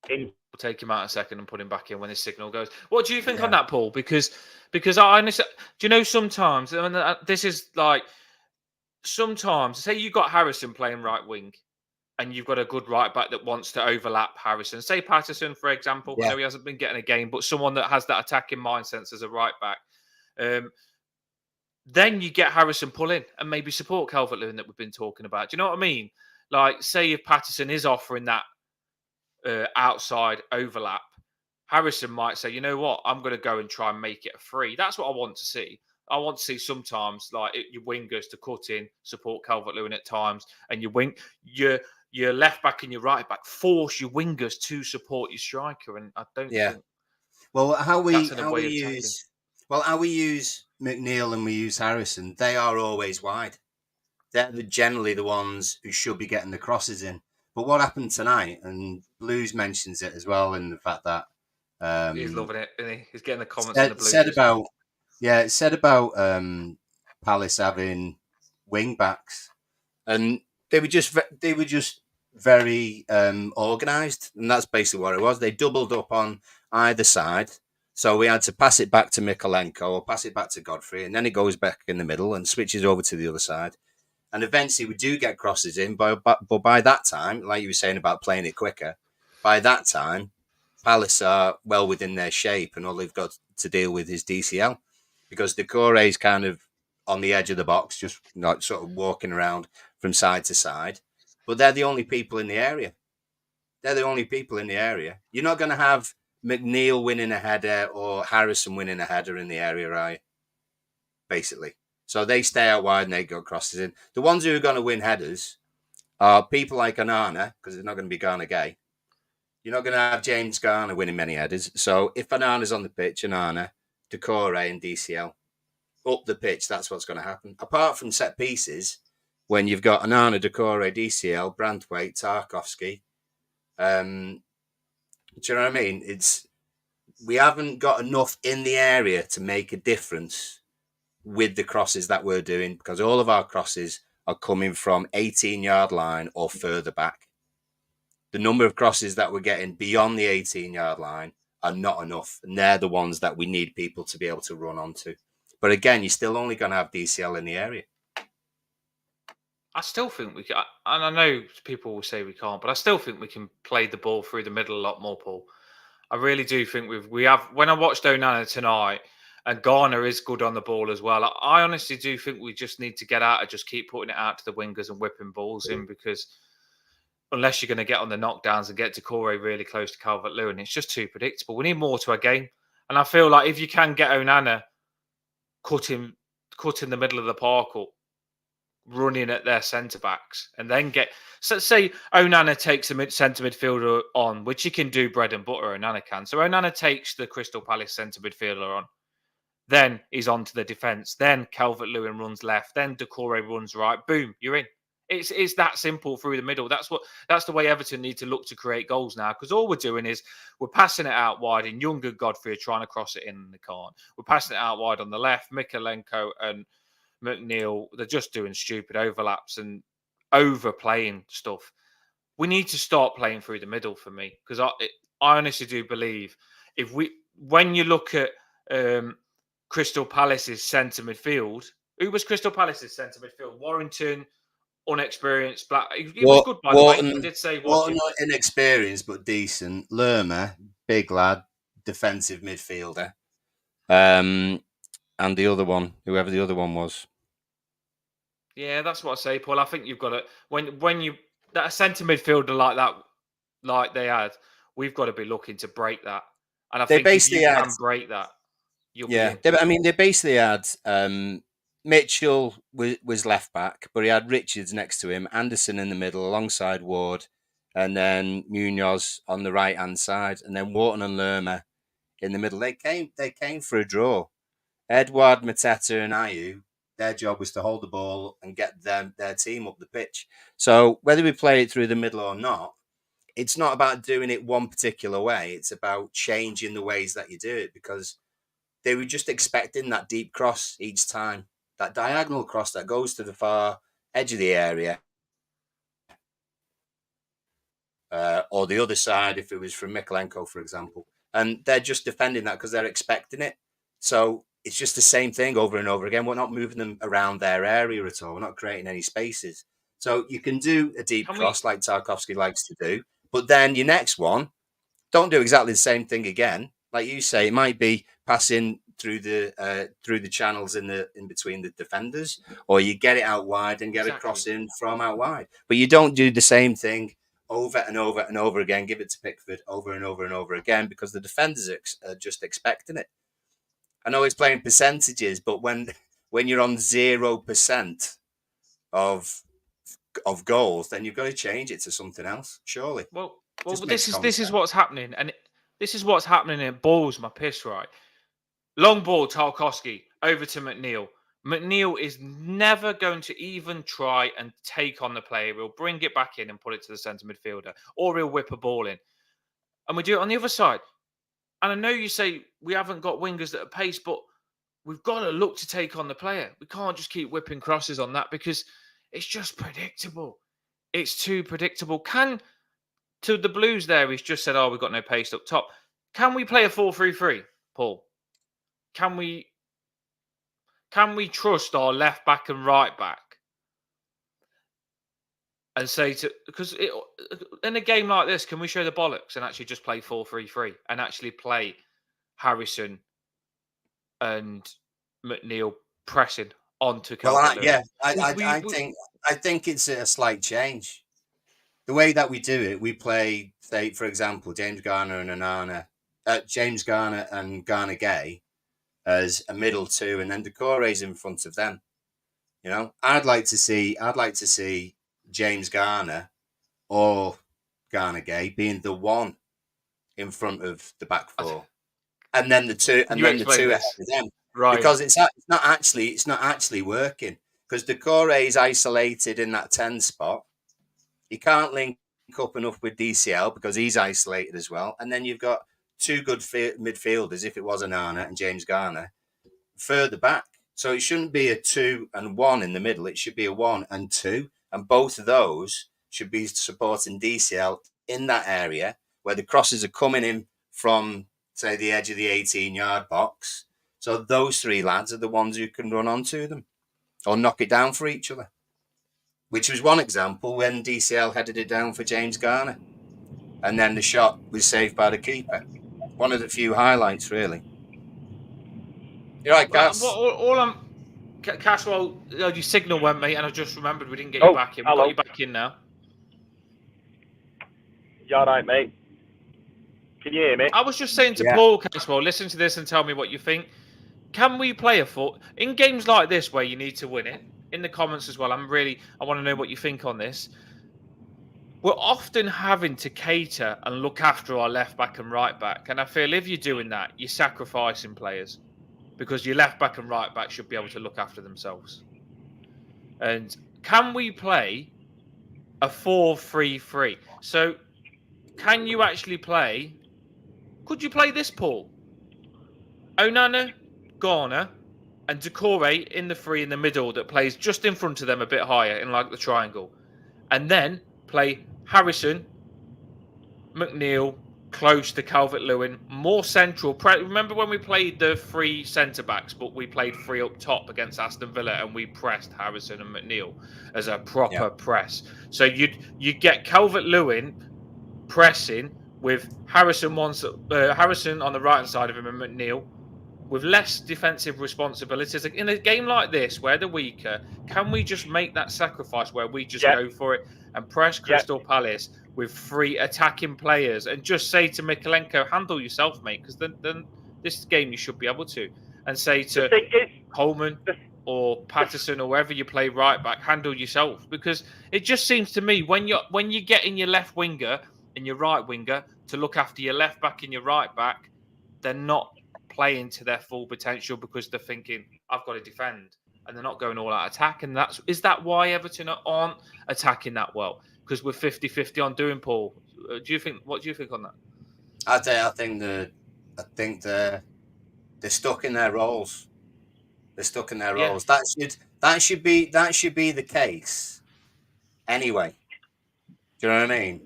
[SPEAKER 2] We'll take him out in a second and put him back in when his signal goes. What do you think on that, Paul? Because I honestly, do you know sometimes, and this is like, sometimes, say you got Harrison playing right wing and you've got a good right back that wants to overlap Harrison. Say Patterson, for example. I know he hasn't been getting a game, but someone that has that attacking mindset as a right back. Then you get Harrison pull in and maybe support Calvert-Lewin that we've been talking about. Do you know what I mean? Like, say if Patterson is offering that outside overlap, Harrison might say, you know what, I'm going to go and try and make it a free. That's what I want to see. I want to see sometimes your wingers to cut in, support Calvert-Lewin at times, and your left back and your right back force your wingers to support your striker. And I don't think.
[SPEAKER 3] Well, how we use McNeil and we use Harrison, they are always wide. They're generally the ones who should be getting the crosses in. But what happened tonight, and Blues mentions it as well, in the fact that
[SPEAKER 2] he's loving it, isn't he? He's getting the comments
[SPEAKER 3] on
[SPEAKER 2] on the Blues.
[SPEAKER 3] It said about Palace having wing backs, and they were just very organised, and that's basically what it was. They doubled up on either side. So we had to pass it back to Mikolenko or pass it back to Godfrey, and then it goes back in the middle and switches over to the other side. And eventually we do get crosses in, but by that time, like you were saying about playing it quicker, by that time, Palace are well within their shape, and all they've got to deal with is DCL, because Decore is kind of on the edge of the box, just sort of walking around from side to side. But they're the only people in the area. You're not going to have McNeil winning a header or Harrison winning a header in the area, right? Basically. So they stay out wide and they go crosses in. The ones who are going to win headers are people like Onana, because it's not going to be Garner Gay. You're not going to have James Garner winning many headers. So if Onana's on the pitch, Onana, Decore and DCL up the pitch. That's what's going to happen. Apart from set pieces, when you've got Onana, Decore, DCL, Brandthwaite, Tarkovsky, do you know what I mean? We haven't got enough in the area to make a difference with the crosses that we're doing, because all of our crosses are coming from 18-yard line or further back. The number of crosses that we're getting beyond the 18-yard line are not enough, and they're the ones that we need people to be able to run onto. But again, you're still only going to have DCL in the area.
[SPEAKER 2] I still think we can, and I know people will say we can't, but I still think we can play the ball through the middle a lot more, Paul. I really do think we have. When I watched Onana tonight, and Garner is good on the ball as well. I honestly do think we just need to get out and just keep putting it out to the wingers and whipping balls in, because unless you're going to get on the knockdowns and get Decore really close to Calvert-Lewin, it's just too predictable. We need more to our game, and I feel like if you can get Onana cut in the middle of the park or running at their centre backs, and then say Onana takes a centre midfielder on, which he can do bread and butter. Onana can. So Onana takes the Crystal Palace centre midfielder on. Then he's on to the defence. Then Calvert-Lewin runs left. Then Decore runs right. Boom, you're in. It's that simple through the middle. That's the way Everton need to look to create goals now, because all we're doing is we're passing it out wide, and Young and Godfrey are trying to cross it in, and they can't. We're passing it out wide on the left. Mikalenko and McNeil, they're just doing stupid overlaps and overplaying stuff. We need to start playing through the middle for me, because I honestly do believe when you look at Crystal Palace's centre midfield, who was Crystal Palace's centre midfield? Warrington, unexperienced. He was good, by the way. I did say
[SPEAKER 3] Warrington, not inexperienced but decent. Lerma, big lad, defensive midfielder. And the other one, whoever the other one was.
[SPEAKER 2] Yeah, that's what I say, Paul. I think you've got to when you that centre midfielder like that, like they had, we've got to be looking to break that. And I think if you can break that, you'll be in.
[SPEAKER 3] They basically had Mitchell was left back, but he had Richards next to him, Anderson in the middle alongside Ward, and then Munoz on the right hand side, and then Wharton and Lerma in the middle. They came for a draw. Edouard, Mateta, and Ayew, their job was to hold the ball and get their team up the pitch. So whether we play it through the middle or not, it's not about doing it one particular way. It's about changing the ways that you do it, because they were just expecting that deep cross each time, that diagonal cross that goes to the far edge of the area, or the other side if it was from Mikalenko, for example. And they're just defending that because they're expecting it. So it's just the same thing over and over again. We're not moving them around their area at all. We're not creating any spaces. So you can do a deep cross like Tarkovsky likes to do, but then your next one, don't do exactly the same thing again. Like you say, it might be passing through the channels in between the defenders, or you get it out wide and get a cross in from out wide. But you don't do the same thing over and over and over again. Give it to Pickford over and over and over again, because the defenders are just expecting it. I know it's playing percentages, but when you're on 0% of goals, then you've got to change it to something else, surely.
[SPEAKER 2] Well, this is what's happening, and this is what's happening. It balls my piss, right? Long ball, Tarkovsky over to McNeil. McNeil is never going to even try and take on the player. He'll bring it back in and put it to the centre midfielder, or he'll whip a ball in, and we do it on the other side. And I know you say we haven't got wingers that are pace, but we've got to look to take on the player. We can't just keep whipping crosses on that, because it's just predictable. It's too predictable. To the Blues there, he's just said, we've got no pace up top. Can we play a 4-3-3, Paul? Can we trust our left back and right back and say because in a game like this, can we show the bollocks and actually just play 4-3-3 and actually play Harrison and McNeil pressing onto Calvert-Lewin?
[SPEAKER 3] I think it's a slight change. The way that we do it, we play, say, for example, James Garner and Garner Gay as a middle two, and then Decore's in front of them. You know, I'd like to see James Garner or Garner Gay being the one in front of the back four. and then the two, and
[SPEAKER 2] you
[SPEAKER 3] then the
[SPEAKER 2] explain
[SPEAKER 3] two ahead
[SPEAKER 2] this?
[SPEAKER 3] of them,
[SPEAKER 2] Right.
[SPEAKER 3] because it's not actually working. Because Decore is isolated in that 10 spot. He can't link up enough with DCL because he's isolated as well. And then you've got two good midfielders, if it was Onana and James Garner, further back. So it shouldn't be a 2 and 1 in the middle. It should be a 1 and 2. And both of those should be supporting DCL in that area where the crosses are coming in from, say, the edge of the 18-yard box. So those three lads are the ones who can run onto them or knock it down for each other, which was one example when DCL headed it down for James Garner. And then the shot was saved by the keeper. One of the few highlights, really. You're right, Cass.
[SPEAKER 2] All I'm... Caswell, your signal went, mate, and I just remembered we didn't get you back in. We've got you back in now.
[SPEAKER 4] You all right, mate? Can you hear me?
[SPEAKER 2] I was just saying to Paul, Caswell, listen to this and tell me what you think. Can we play a foot in games like this where you need to win it? In the comments as well. I want to know what you think on this. We're often having to cater and look after our left back and right back. And I feel if you're doing that, you're sacrificing players because your left back and right back should be able to look after themselves. And can we play a 4-3-3? So can you actually play? Could you play this, Paul? Onana, Garner, and Decore in the 3 in the middle that plays just in front of them a bit higher in like the triangle. And then play Harrison, McNeil, close to Calvert-Lewin, more central. Remember when we played the 3 centre-backs, but we played 3 up top against Aston Villa and we pressed Harrison and McNeil as a proper press. So you'd get Calvert-Lewin pressing with Harrison on the right-hand side of him and McNeil, with less defensive responsibilities. In a game like this, where they're weaker, can we just make that sacrifice where we just go for it and press Crystal Palace with 3 attacking players and just say to Mikalenko, handle yourself, mate, because then this game you should be able to. And say to Coleman or Patterson or wherever you play right back, handle yourself. Because it just seems to me when you get in your left winger and your right winger to look after your left back and your right back, they're not playing to their full potential because they're thinking, I've got to defend, and they're not going all out attack. And is that why Everton aren't attacking that well? Because we're 50-50 on doing, Paul. What do you think on that?
[SPEAKER 3] I think they're stuck in their roles. They're stuck in their roles. That should be the case anyway. Do you know what I mean?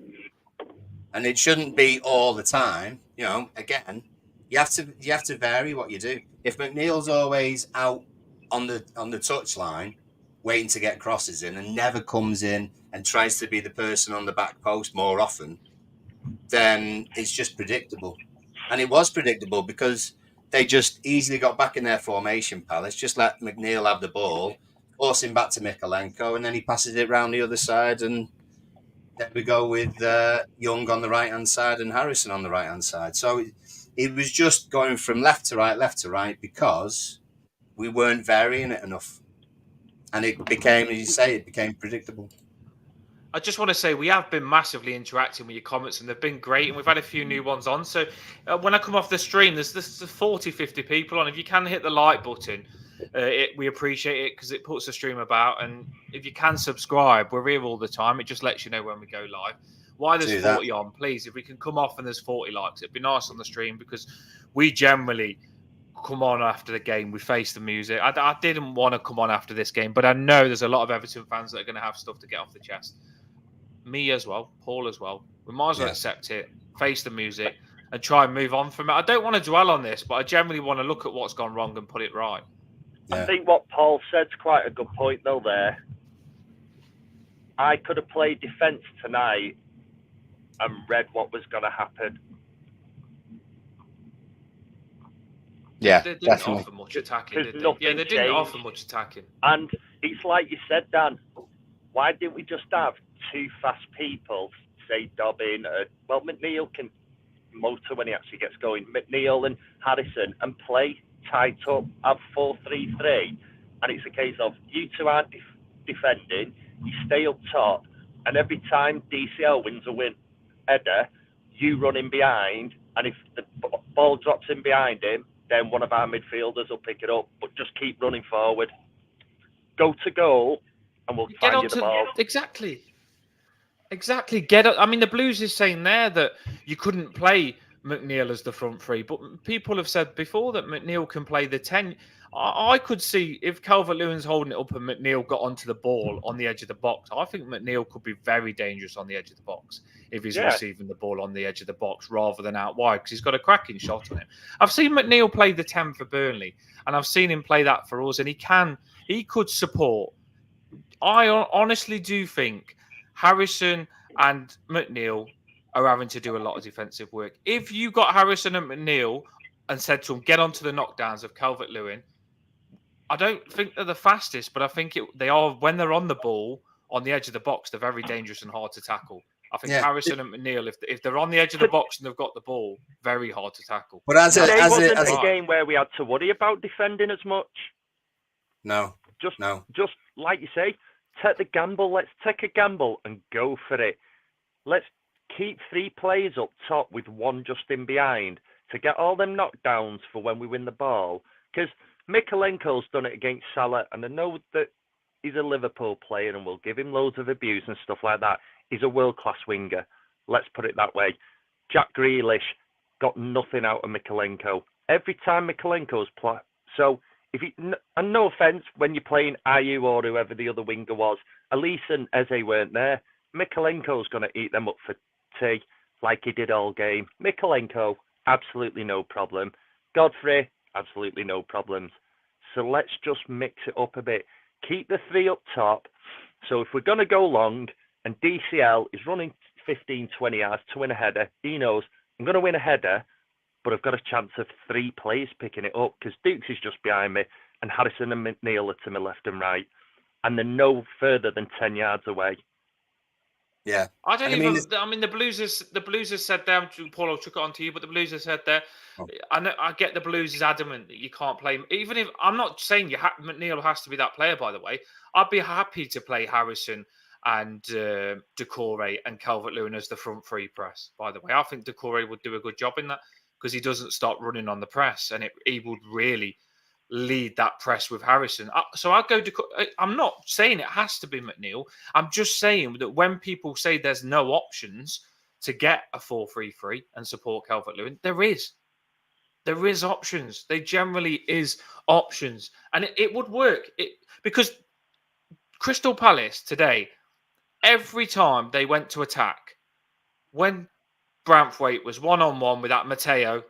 [SPEAKER 3] And it shouldn't be all the time. You know, again, you have to vary what you do. If McNeil's always out on the touchline, waiting to get crosses in, and never comes in and tries to be the person on the back post more often, then it's just predictable. And it was predictable because they just easily got back in their formation, Palace. Just let McNeil have the ball, force him back to Mikalenko, and then he passes it round the other side, and there we go with Young on the right-hand side and Harrison on the right-hand side. So it was just going from left to right, because we weren't varying it enough. And it became, as you say, it became predictable.
[SPEAKER 2] I just want to say we have been massively interacting with your comments and they've been great, and we've had a few new ones on. So when I come off the stream, there's 40, 50 people on. If you can hit the like button, we appreciate it because it puts the stream about. And if you can subscribe, we're here all the time. It just lets you know when we go live. Why there's 40 on, please, if we can come off and there's 40 likes, it'd be nice on the stream because we generally come on after the game. We face the music. I didn't want to come on after this game, but I know there's a lot of Everton fans that are going to have stuff to get off the chest. Me as well, Paul as well. We might as well accept it, face the music, and try and move on from it. I don't want to dwell on this, but I generally want to look at what's gone wrong and put it right.
[SPEAKER 4] I think what Paul said's quite a good point, though, there. I could have played defence tonight and read what was going to happen.
[SPEAKER 3] Yeah,
[SPEAKER 2] they didn't offer much attacking, did they? Yeah, they didn't offer much attacking.
[SPEAKER 4] And it's like you said, Dan, why didn't we just have 2 fast people, say Dobbin, McNeil can motor when he actually gets going, McNeil and Harrison, and play tight up, have 4-3-3, and it's a case of you 2 aren't defending, you stay up top, and every time DCL wins a header, you run in behind, and if the ball drops in behind him, then one of our midfielders will pick it up. But just keep running forward. Go to goal, and we'll
[SPEAKER 2] Get
[SPEAKER 4] find
[SPEAKER 2] on
[SPEAKER 4] you the
[SPEAKER 2] to
[SPEAKER 4] ball.
[SPEAKER 2] exactly. Get up. I mean, the Blues is saying there that you couldn't play McNeil as the front three, but people have said before that McNeil can play the 10. I could see if Calvert-Lewin's holding it up and McNeil got onto the ball on the edge of the box. I think McNeil could be very dangerous on the edge of the box if he's
[SPEAKER 4] Yeah.
[SPEAKER 2] receiving the ball on the edge of the box rather than out wide because he's got a cracking shot on him. I've seen McNeil play the 10 for Burnley, and I've seen him play that for us, and he could support. I honestly do think Harrison and McNeil are having to do a lot of defensive work. If you got Harrison and McNeil and said to them, get onto the knockdowns of Calvert-Lewin, I don't think they're the fastest, but I think they are, when they're on the ball, on the edge of the box, they're very dangerous and hard to tackle. I think Harrison and McNeil, if they're on the edge of the box and they've got the ball, very hard to tackle.
[SPEAKER 3] But
[SPEAKER 4] Today wasn't a game where we had to worry about defending as much.
[SPEAKER 3] No.
[SPEAKER 4] Just like you say, take the gamble. Let's take a gamble and go for it. Let's keep 3 players up top with 1 just in behind to get all them knockdowns for when we win the ball. Because Mikalenko's done it against Salah, and I know that he's a Liverpool player and we'll give him loads of abuse and stuff like that. He's a world-class winger. Let's put it that way. Jack Grealish got nothing out of Mikalenko. Every time Mikalenko's played. So, and no offence, when you're playing Ayew or whoever the other winger was, Elise and Eze weren't there. Mikalenko's going to eat them up for tea like he did all game. Mikalenko, absolutely no problem. Godfrey, absolutely no problems. So let's just mix it up a bit. Keep the 3 up top. So if we're going to go long and DCL is running 15, 20 yards to win a header, he knows I'm going to win a header, but I've got a chance of 3 players picking it up because Dukes is just behind me and Harrison and McNeil are to my left and right. And they're no further than 10 yards away.
[SPEAKER 3] Yeah.
[SPEAKER 2] I mean, the Blues has said there, Paul, I'll chuck it on to you, but the Blues has said there, I get the Blues is adamant that you can't play, even if, I'm not saying McNeil has to be that player, by the way. I'd be happy to play Harrison and Decore and Calvert-Lewin as the front 3 press, by the way. I think Decore would do a good job in that because he doesn't start running on the press and he would really lead that press with Harrison. So I'll go to. I'm not saying it has to be McNeil. I'm just saying that when people say there's no options to get a 4-3-3 and support Calvert-Lewin, there is. There is options. There generally is options. And it would work. Because Crystal Palace today, every time they went to attack, when Branthwaite was one-on-one with that Mateo,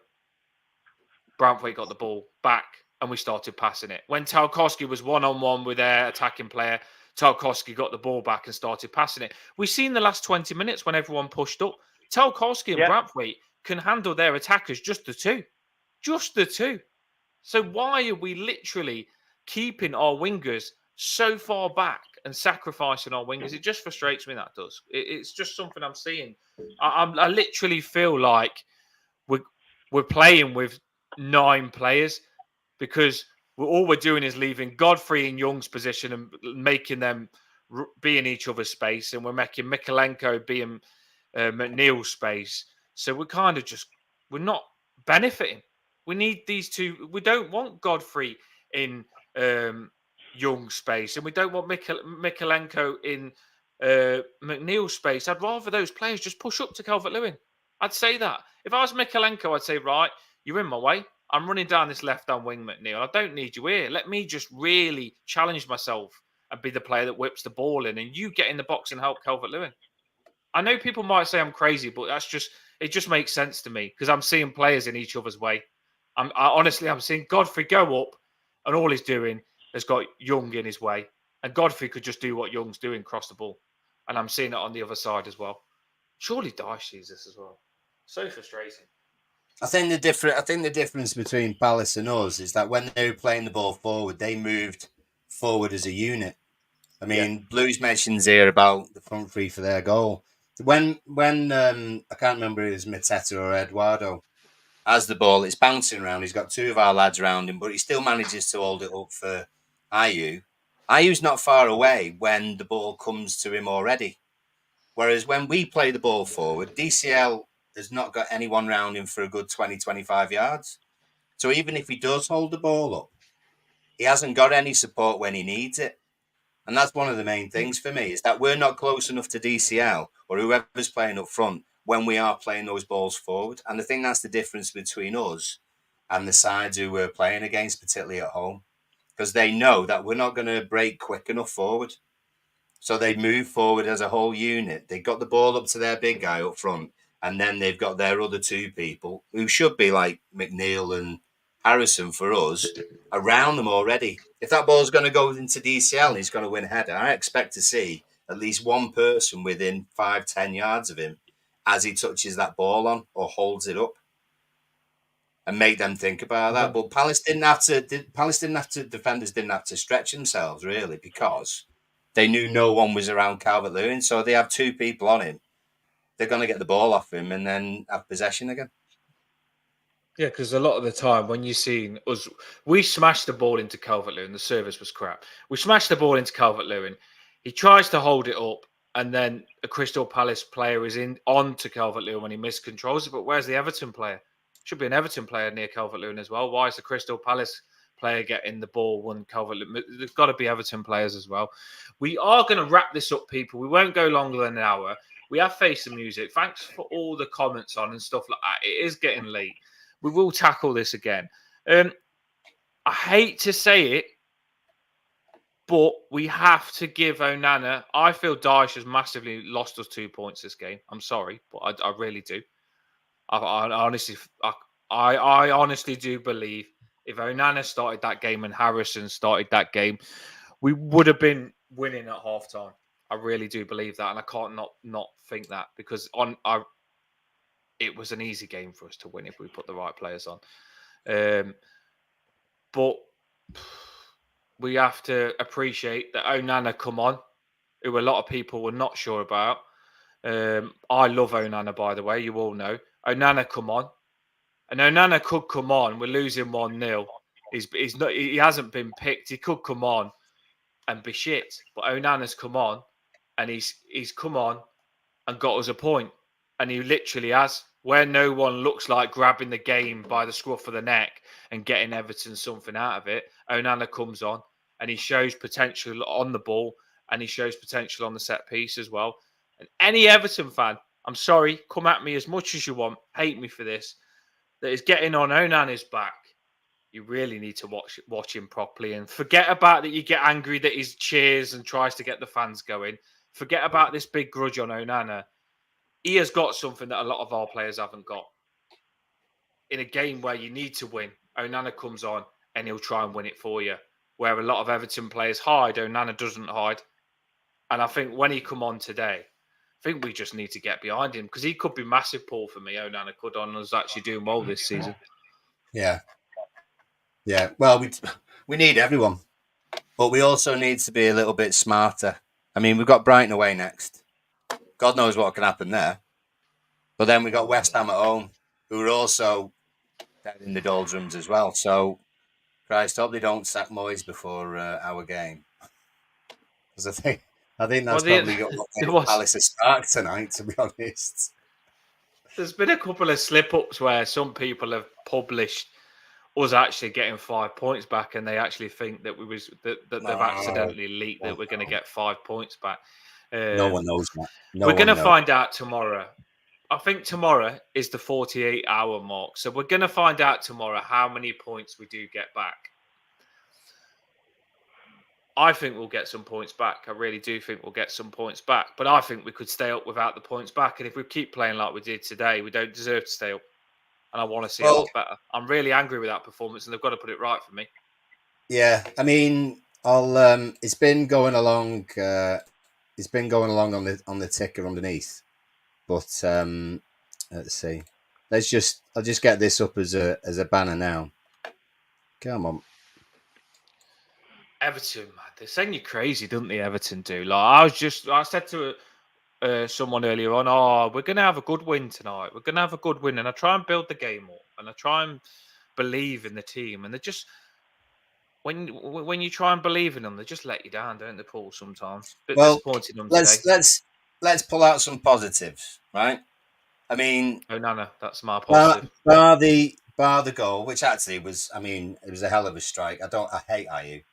[SPEAKER 2] Branthwaite got the ball back and we started passing it. When Tarkowski was one-on-one with their attacking player, Tarkowski got the ball back and started passing it. We've seen the last 20 minutes when everyone pushed up. Tarkowski and Branthwaite can handle their attackers, just the two. Just the two. So why are we literally keeping our wingers so far back and sacrificing our wingers? It just frustrates me, that does. It's just something I'm seeing. I literally feel like we're playing with 9 players because all we're doing is leaving Godfrey in Young's position and making them be in each other's space, and we're making Mikalenko be in McNeil's space. So we're kind of we're not benefiting. We need these two. We don't want Godfrey in Young's space, and we don't want Mikalenko in McNeil's space. I'd rather those players just push up to Calvert-Lewin. I'd say that. If I was Mikalenko, I'd say, right, you're in my way. I'm running down this left-hand wing, McNeil. I don't need you here. Let me just really challenge myself and be the player that whips the ball in, and you get in the box and help Calvert-Lewin. I know people might say I'm crazy, but it just makes sense to me because I'm seeing players in each other's way. I'm seeing Godfrey go up, and all he's doing has got Young in his way, and Godfrey could just do what Young's doing, cross the ball, and I'm seeing it on the other side as well. Surely Dyche sees this as well. So frustrating.
[SPEAKER 3] I think the difference between Palace and us is that when they were playing the ball forward, they moved forward as a unit. I mean, Blues mentions here about the front 3 for their goal. When I can't remember if it was Mateta or Eduardo has the ball, it's bouncing around. He's got 2 of our lads around him, but he still manages to hold it up for Ayew. Ayew's not far away when the ball comes to him already. Whereas when we play the ball forward, DCL has not got anyone round him for a good 20, 25 yards. So even if he does hold the ball up, he hasn't got any support when he needs it. And that's one of the main things for me, is that we're not close enough to DCL or whoever's playing up front when we are playing those balls forward. And I think that's the difference between us and the sides who we're playing against, particularly at home, because they know that we're not going to break quick enough forward. So they move forward as a whole unit. They got the ball up to their big guy up front, and then they've got their other two people who should be like McNeil and Harrison for us around them already. If that ball's going to go into DCL and he's going to win a header, I expect to see at least one person within 5-10 yards of him as he touches that ball on or holds it up, and make them think about that. But Palace didn't have to. Defenders didn't have to stretch themselves really, because they knew no one was around Calvert-Lewin, so they have two people on him. They're going to get the ball off him and then have possession again.
[SPEAKER 2] Yeah, because a lot of the time when you've seen us, we smashed the ball into Calvert-Lewin. The service was crap. We smashed the ball into Calvert-Lewin. He tries to hold it up, and then a Crystal Palace player is on to Calvert-Lewin when he miscontrols it. But where's the Everton player? Should be an Everton player near Calvert-Lewin as well. Why is the Crystal Palace player getting the ball when Calvert-Lewin? There's got to be Everton players as well. We are going to wrap this up, people. We won't go longer than an hour. We have Face the Music. Thanks for all the comments on and stuff like that. It is getting late. We will tackle this again. I hate to say it, but we have to give Onana. I feel Dyche has massively lost us 2 points this game. I'm sorry, but I really do. I honestly do believe if Onana started that game and Harrison started that game, we would have been winning at halftime. I really do believe that, and I can't not think that, because it was an easy game for us to win if we put the right players on. But we have to appreciate that Onana come on, who a lot of people were not sure about. I love Onana, by the way. You all know. Onana come on. And Onana could come on. We're losing 1-0. He hasn't been picked. He could come on and be shit. But Onana's come on, and he's come on and got us a point. And he literally has, where no one looks like grabbing the game by the scruff of the neck and getting Everton something out of it. Onana comes on and he shows potential on the ball, and he shows potential on the set piece as well. And any Everton fan, I'm sorry, come at me as much as you want, hate me for this, that is getting on Onana's back. You really need to watch him properly, and forget about that you get angry that he cheers and tries to get the fans going. Forget about this big grudge on Onana. He has got something that a lot of our players haven't got. In a game where you need to win, Onana comes on and he'll try and win it for you. Where a lot of Everton players hide, Onana doesn't hide. And I think when he come on today, I think we just need to get behind him, because he could be massive pull for me. Onana could, on us actually doing well this season.
[SPEAKER 3] Yeah. Well, we need everyone, but we also need to be a little bit smarter. I mean, we've got Brighton away next. God knows what can happen there. But then we got West Ham at home, who are also down in the doldrums as well. So, Christ, hope they don't sack Moyes before our game. Because I think that's probably got what Palace a spark tonight, to be honest.
[SPEAKER 2] There's been a couple of slip-ups where some people have published us actually getting 5 points back, and they actually think that they've accidentally leaked that we're going to get 5 points back.
[SPEAKER 3] No one knows that.
[SPEAKER 2] We're going to find out tomorrow. I think tomorrow is the 48-hour mark. So we're going to find out tomorrow how many points we do get back. I think we'll get some points back. I really do think we'll get some points back. But I think we could stay up without the points back. And if we keep playing like we did today, we don't deserve to stay up. And I want to see a lot better. I'm really angry with that performance, and they've got to put it right for me.
[SPEAKER 3] Yeah, I mean, it's been going along. It's been going along on the ticker underneath. But let's see. I'll just get this up as a banner now. Come on.
[SPEAKER 2] Everton, man, they're saying you're crazy, don't they? Everton do. Like I said to someone earlier on, we're going to have a good win tonight. We're going to have a good win, and I try and build the game up, and I try and believe in the team, and they just when you try and believe in them, they just let you down, don't they, Paul? Sometimes. Bit disappointing them today.
[SPEAKER 3] Let's pull out some positives, right? I mean,
[SPEAKER 2] Onana, that's my
[SPEAKER 3] bar,
[SPEAKER 2] positive.
[SPEAKER 3] bar the goal, which actually was, I mean, it was a hell of a strike. I hate Ayew.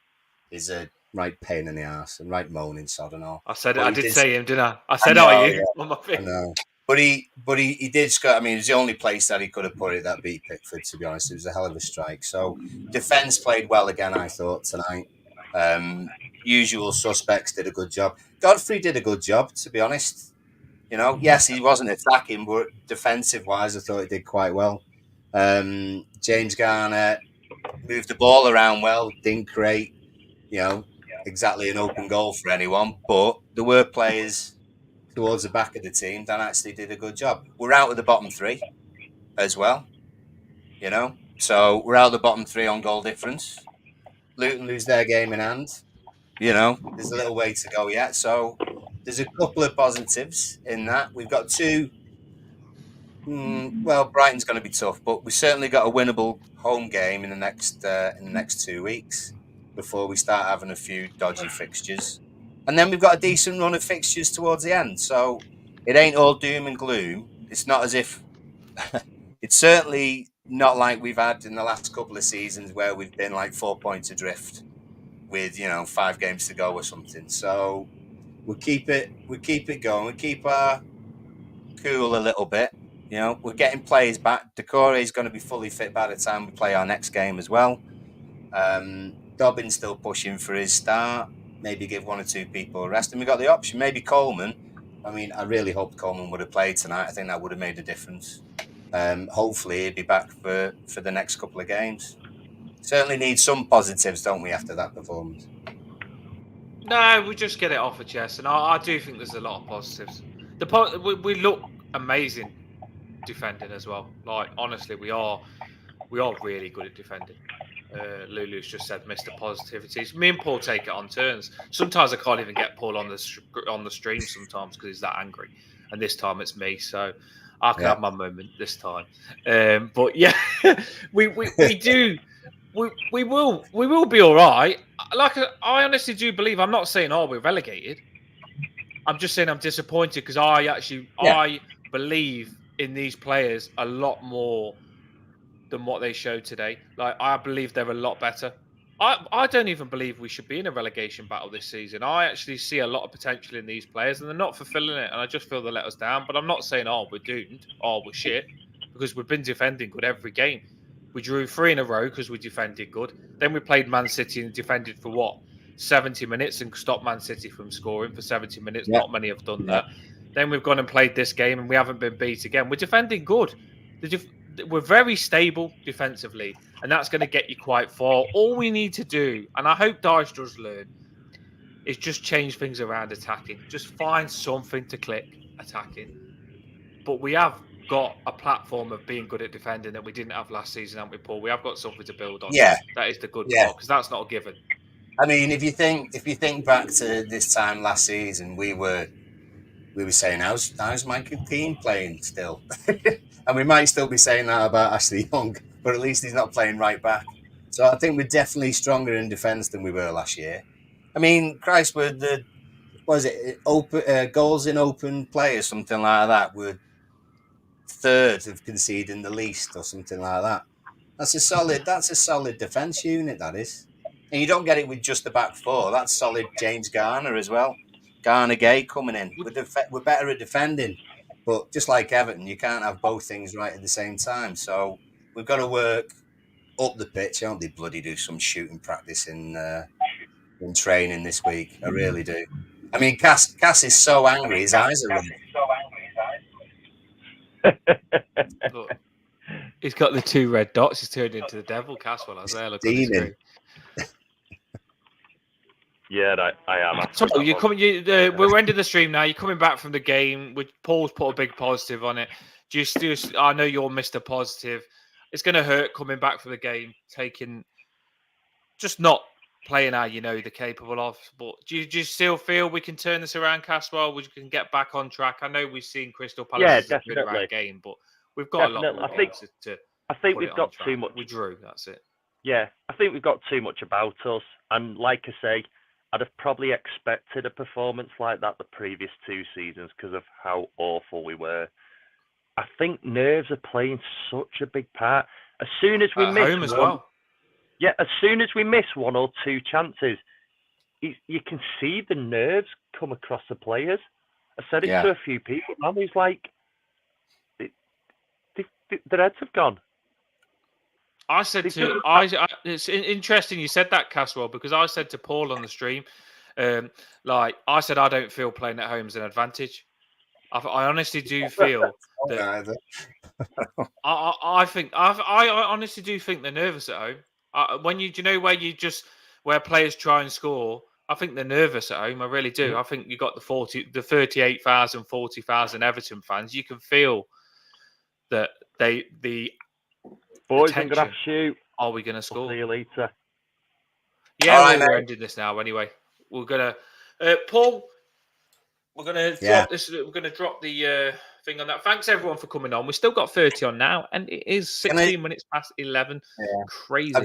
[SPEAKER 3] He's a right pain in the ass and right moaning sod and all.
[SPEAKER 2] I said it.
[SPEAKER 3] But
[SPEAKER 2] I
[SPEAKER 3] he
[SPEAKER 2] did
[SPEAKER 3] did.
[SPEAKER 2] say him, didn't I? I
[SPEAKER 3] I
[SPEAKER 2] said, "Are
[SPEAKER 3] know,
[SPEAKER 2] you?"
[SPEAKER 3] yeah,
[SPEAKER 2] on my
[SPEAKER 3] I
[SPEAKER 2] thing.
[SPEAKER 3] know. But he did score. I mean, it was the only place that he could have put it that beat Pickford. To be honest, it was a hell of a strike. So defense played well again. I thought tonight. Usual suspects did a good job. Godfrey did a good job. To be honest, yes, he wasn't attacking, but defensive wise, I thought he did quite well. James Garner moved the ball around well. Didn't create, you know, exactly an open goal for anyone, but there were players towards the back of the team that actually did a good job. We're out of the bottom three as well, so we're out of the bottom three on goal difference. Luton lose their game in hand. There's a little way to go yet. So there's a couple of positives in that. We've got two. Well, Brighton's going to be tough, but we certainly got a winnable home game in the next 2 weeks before we start having a few dodgy fixtures, and then we've got a decent run of fixtures towards the end. So it ain't all doom and gloom. It's not as if it's certainly not like we've had in the last couple of seasons where we've been like 4 points adrift with 5 games to go or something. So we keep it going. We keep our cool a little bit. We're getting players back. Decore is going to be fully fit by the time we play our next game as well. Dobbin's still pushing for his start. Maybe give 1 or 2 people a rest. And we got the option. Maybe Coleman. I mean, I really hoped Coleman would have played tonight. I think that would have made a difference. Hopefully he'd be back for the next couple of games. Certainly need some positives, don't we, after that performance?
[SPEAKER 2] No, we just get it off the chest, and I do think there's a lot of positives. We look amazing defending as well. Like honestly, we are really good at defending. Lulu's just said Mr. Positivities. Me and Paul take it on turns. Sometimes I can't even get Paul on the stream sometimes because he's that angry, and this time it's me. So I can have my moment this time. But yeah, we do. We will be all right. Like I honestly do believe. I'm not saying we're relegated. I'm just saying I'm disappointed because I believe in these players a lot more than what they showed today. Like I believe they're a lot better. I don't even believe we should be in a relegation battle this season. I actually see a lot of potential in these players, and they're not fulfilling it. And I just feel they let us down. But I'm not saying we're doomed, we're shit, because we've been defending good every game. We drew 3 in a row because we defended good. Then we played Man City and defended for 70 minutes and stopped Man City from scoring for 70 minutes.
[SPEAKER 3] Yeah.
[SPEAKER 2] Not many have done that. Then we've gone and played this game and we haven't been beat again. We're defending good. We're very stable defensively, and that's going to get you quite far. All we need to do, and I hope Dyche does learn, is just change things around attacking. Just find something to click attacking. But we have got a platform of being good at defending that we didn't have last season, haven't we, Paul? We have got something to build on.
[SPEAKER 3] Yeah,
[SPEAKER 2] that is the good
[SPEAKER 3] yeah.
[SPEAKER 2] part, because that's not a given.
[SPEAKER 3] I mean, if you think back to this time last season, we were saying, how's Michael Keane playing still? And we might still be saying that about Ashley Young, but at least he's not playing right back. So I think we're definitely stronger in defence than we were last year. I mean, Christ, goals in open play or something like that? We're third of conceding the least or something like that. That's a solid defence unit, that is. And you don't get it with just the back four. That's solid James Garner as well. Garner Gay coming in. We're better at defending. But just like Everton, you can't have both things right at the same time. So we've got to work up the pitch. I hope they bloody do some shooting practice in training this week. I really do. I mean, Cass is so angry, his eyes are running.
[SPEAKER 2] Look, he's got the 2 red dots. He's turned into the devil, Caswell. I was there. Look on his screen.
[SPEAKER 4] Yeah, I am.
[SPEAKER 2] So you're coming. We're ending the stream now. You're coming back from the game. Paul's put a big positive on it. I know you're Mr. Positive. It's going to hurt coming back from the game, just not playing how they're capable of. But do you still feel we can turn this around, Caswell? We can get back on track. I know we've seen Crystal Palace as a good around game, but we've got a lot more games to.
[SPEAKER 4] I think we've got too much.
[SPEAKER 2] We drew. That's it.
[SPEAKER 4] Yeah, I think we've got too much about us, and like I say, I'd have probably expected a performance like that the previous 2 seasons because of how awful we were. I think nerves are playing such a big part. As soon as we
[SPEAKER 2] At
[SPEAKER 4] miss
[SPEAKER 2] home as
[SPEAKER 4] one,
[SPEAKER 2] well.
[SPEAKER 4] yeah, as soon as we miss one or two chances, you can see the nerves come across the players. I said it to a few people, and he's like, their heads have gone.
[SPEAKER 2] I said to it's interesting you said that, Caswell, because I said to Paul on the stream, I said I don't feel playing at home is an advantage. I honestly do feel that. I honestly do think they're nervous at home. When you where players try and score, I think they're nervous at home. I really do.
[SPEAKER 3] Yeah.
[SPEAKER 2] I think you got the 38,000, 40,000 Everton fans. You can feel that the
[SPEAKER 4] boys,
[SPEAKER 2] attention.
[SPEAKER 4] I'm gonna have to shoot.
[SPEAKER 2] Are we gonna score?
[SPEAKER 4] We'll see you later.
[SPEAKER 2] Yeah,
[SPEAKER 3] right,
[SPEAKER 2] we're ending this now anyway. We're gonna Paul. We're gonna drop this. We're gonna drop the thing on that. Thanks everyone for coming on. We've still got 30 on now, and it is 16 minutes past 11. Yeah. Crazy.
[SPEAKER 3] I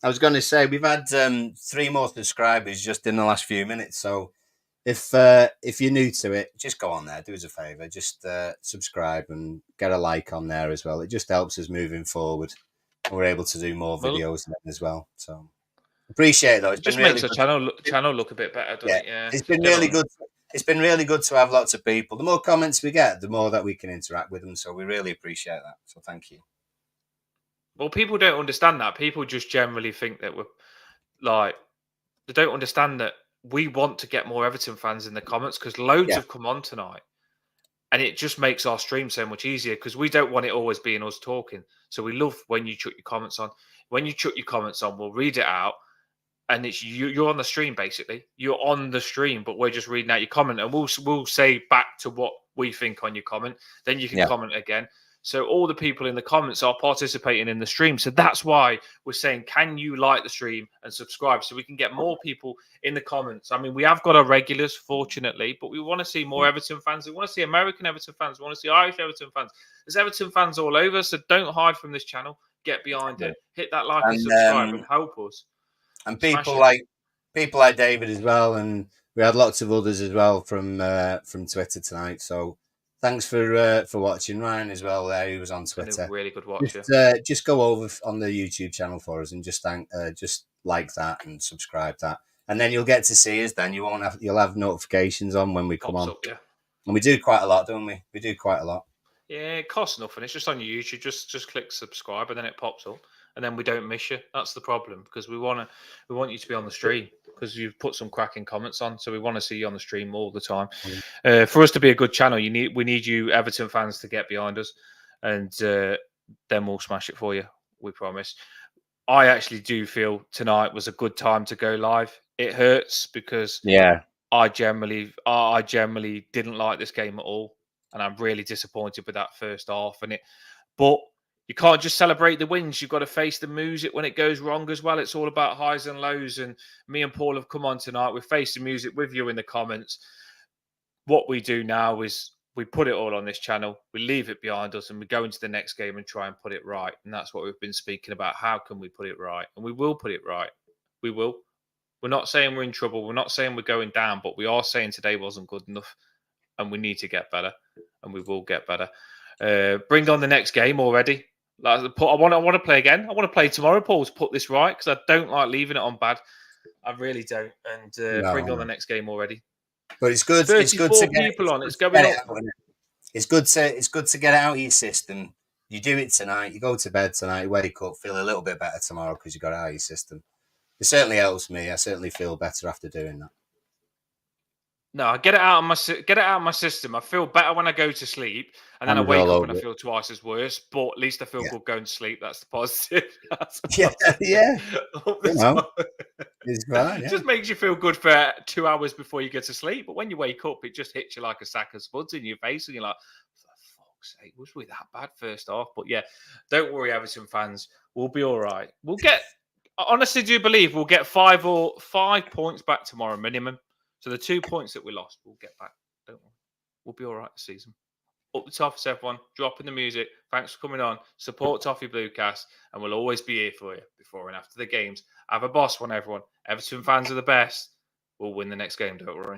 [SPEAKER 3] was gonna say we've had 3 more subscribers just in the last few minutes. So if you're new to it, just go on there. Do us a favour. Just subscribe and get a like on there as well. It just helps us moving forward. We're able to do more videos then as well. So appreciate it though. It
[SPEAKER 2] just
[SPEAKER 3] really
[SPEAKER 2] makes the channel look a bit better, doesn't it? Yeah.
[SPEAKER 3] It's been really good. It's been really good to have lots of people. The more comments we get, the more that we can interact with them. So we really appreciate that. So thank you.
[SPEAKER 2] Well, people don't understand that. People just generally think that we're they don't understand that we want to get more Everton fans in the comments because loads have come on tonight. And it just makes our stream so much easier because we don't want it always being us talking. So we love when you chuck your comments on. When you chuck your comments on, we'll read it out. And it's you're on the stream, basically. You're on the stream, but we're just reading out your comment. And we'll say back to what we think on your comment. Then you can comment again. So all the people in the comments are participating in the stream. So that's why we're saying, can you like the stream and subscribe so we can get more people in the comments? I mean, we have got our regulars, fortunately, but we want to see more Everton fans. We want to see American Everton fans. We want to see Irish Everton fans. There's Everton fans all over, so don't hide from this channel. Get behind it. Hit that like and subscribe and help us.
[SPEAKER 3] And people like David as well, and we had lots of others as well from Twitter tonight. So thanks for watching. Ryan as well there, who was on Twitter.
[SPEAKER 2] Really good watcher.
[SPEAKER 3] Just go over on the YouTube channel for us and just like that and subscribe that, and then you'll get to see us. Then you'll have notifications on when we come on.
[SPEAKER 2] Up, yeah.
[SPEAKER 3] And we do quite a lot, don't we? We do quite a lot.
[SPEAKER 2] Yeah, it costs nothing. It's just on your YouTube. Just click subscribe, and then it pops up. And then we don't miss you. That's the problem because we want you to be on the stream because you've put some cracking comments on. So we want to see you on the stream all the time. For us to be a good channel, we need you Everton fans to get behind us, and then we'll smash it for you. We promise. I actually do feel tonight was a good time to go live. It hurts because I generally didn't like this game at all, and I'm really disappointed with that first half. But you can't just celebrate the wins. You've got to face the music when it goes wrong as well. It's all about highs and lows. And me and Paul have come on tonight. We've faced the music with you in the comments. What we do now is we put it all on this channel. We leave it behind us and we go into the next game and try and put it right. And that's what we've been speaking about. How can we put it right? And we will put it right. We will. We're not saying we're in trouble. We're not saying we're going down. But we are saying today wasn't good enough. And we need to get better. And we will get better. Bring on the next game already. I want to play again. I want to play tomorrow, Paul, to put this right because I don't like leaving it on bad. I really don't. And bring on the next game already.
[SPEAKER 3] But it's good. It's good to get
[SPEAKER 2] people on. It's going up.
[SPEAKER 3] It's good to get it out of your system. You do it tonight. You go to bed tonight. You wake up, feel a little bit better tomorrow because you got it out of your system. It certainly helps me. I certainly feel better after doing that.
[SPEAKER 2] No, I get it out of my system. I feel better when I go to sleep, and then I wake up and I feel twice as worse. But at least I feel good going to sleep. That's the positive.
[SPEAKER 3] Yeah. It's fine.
[SPEAKER 2] It just makes you feel good for 2 hours before you get to sleep. But when you wake up, it just hits you like a sack of spuds in your face, and you're like, "For fuck's sake, was we that bad first half?" But yeah, don't worry, Everton fans. We'll be all right. We'll get. I honestly do believe we'll get 5 points back tomorrow minimum. So the 2 points that we lost, we'll get back. Don't worry. We'll be all right this season. Up the Toffees, everyone. Dropping the music. Thanks for coming on. Support Toffee Bluecast, and we'll always be here for you before and after the games. Have a boss one, everyone. Everton fans are the best. We'll win the next game, don't worry.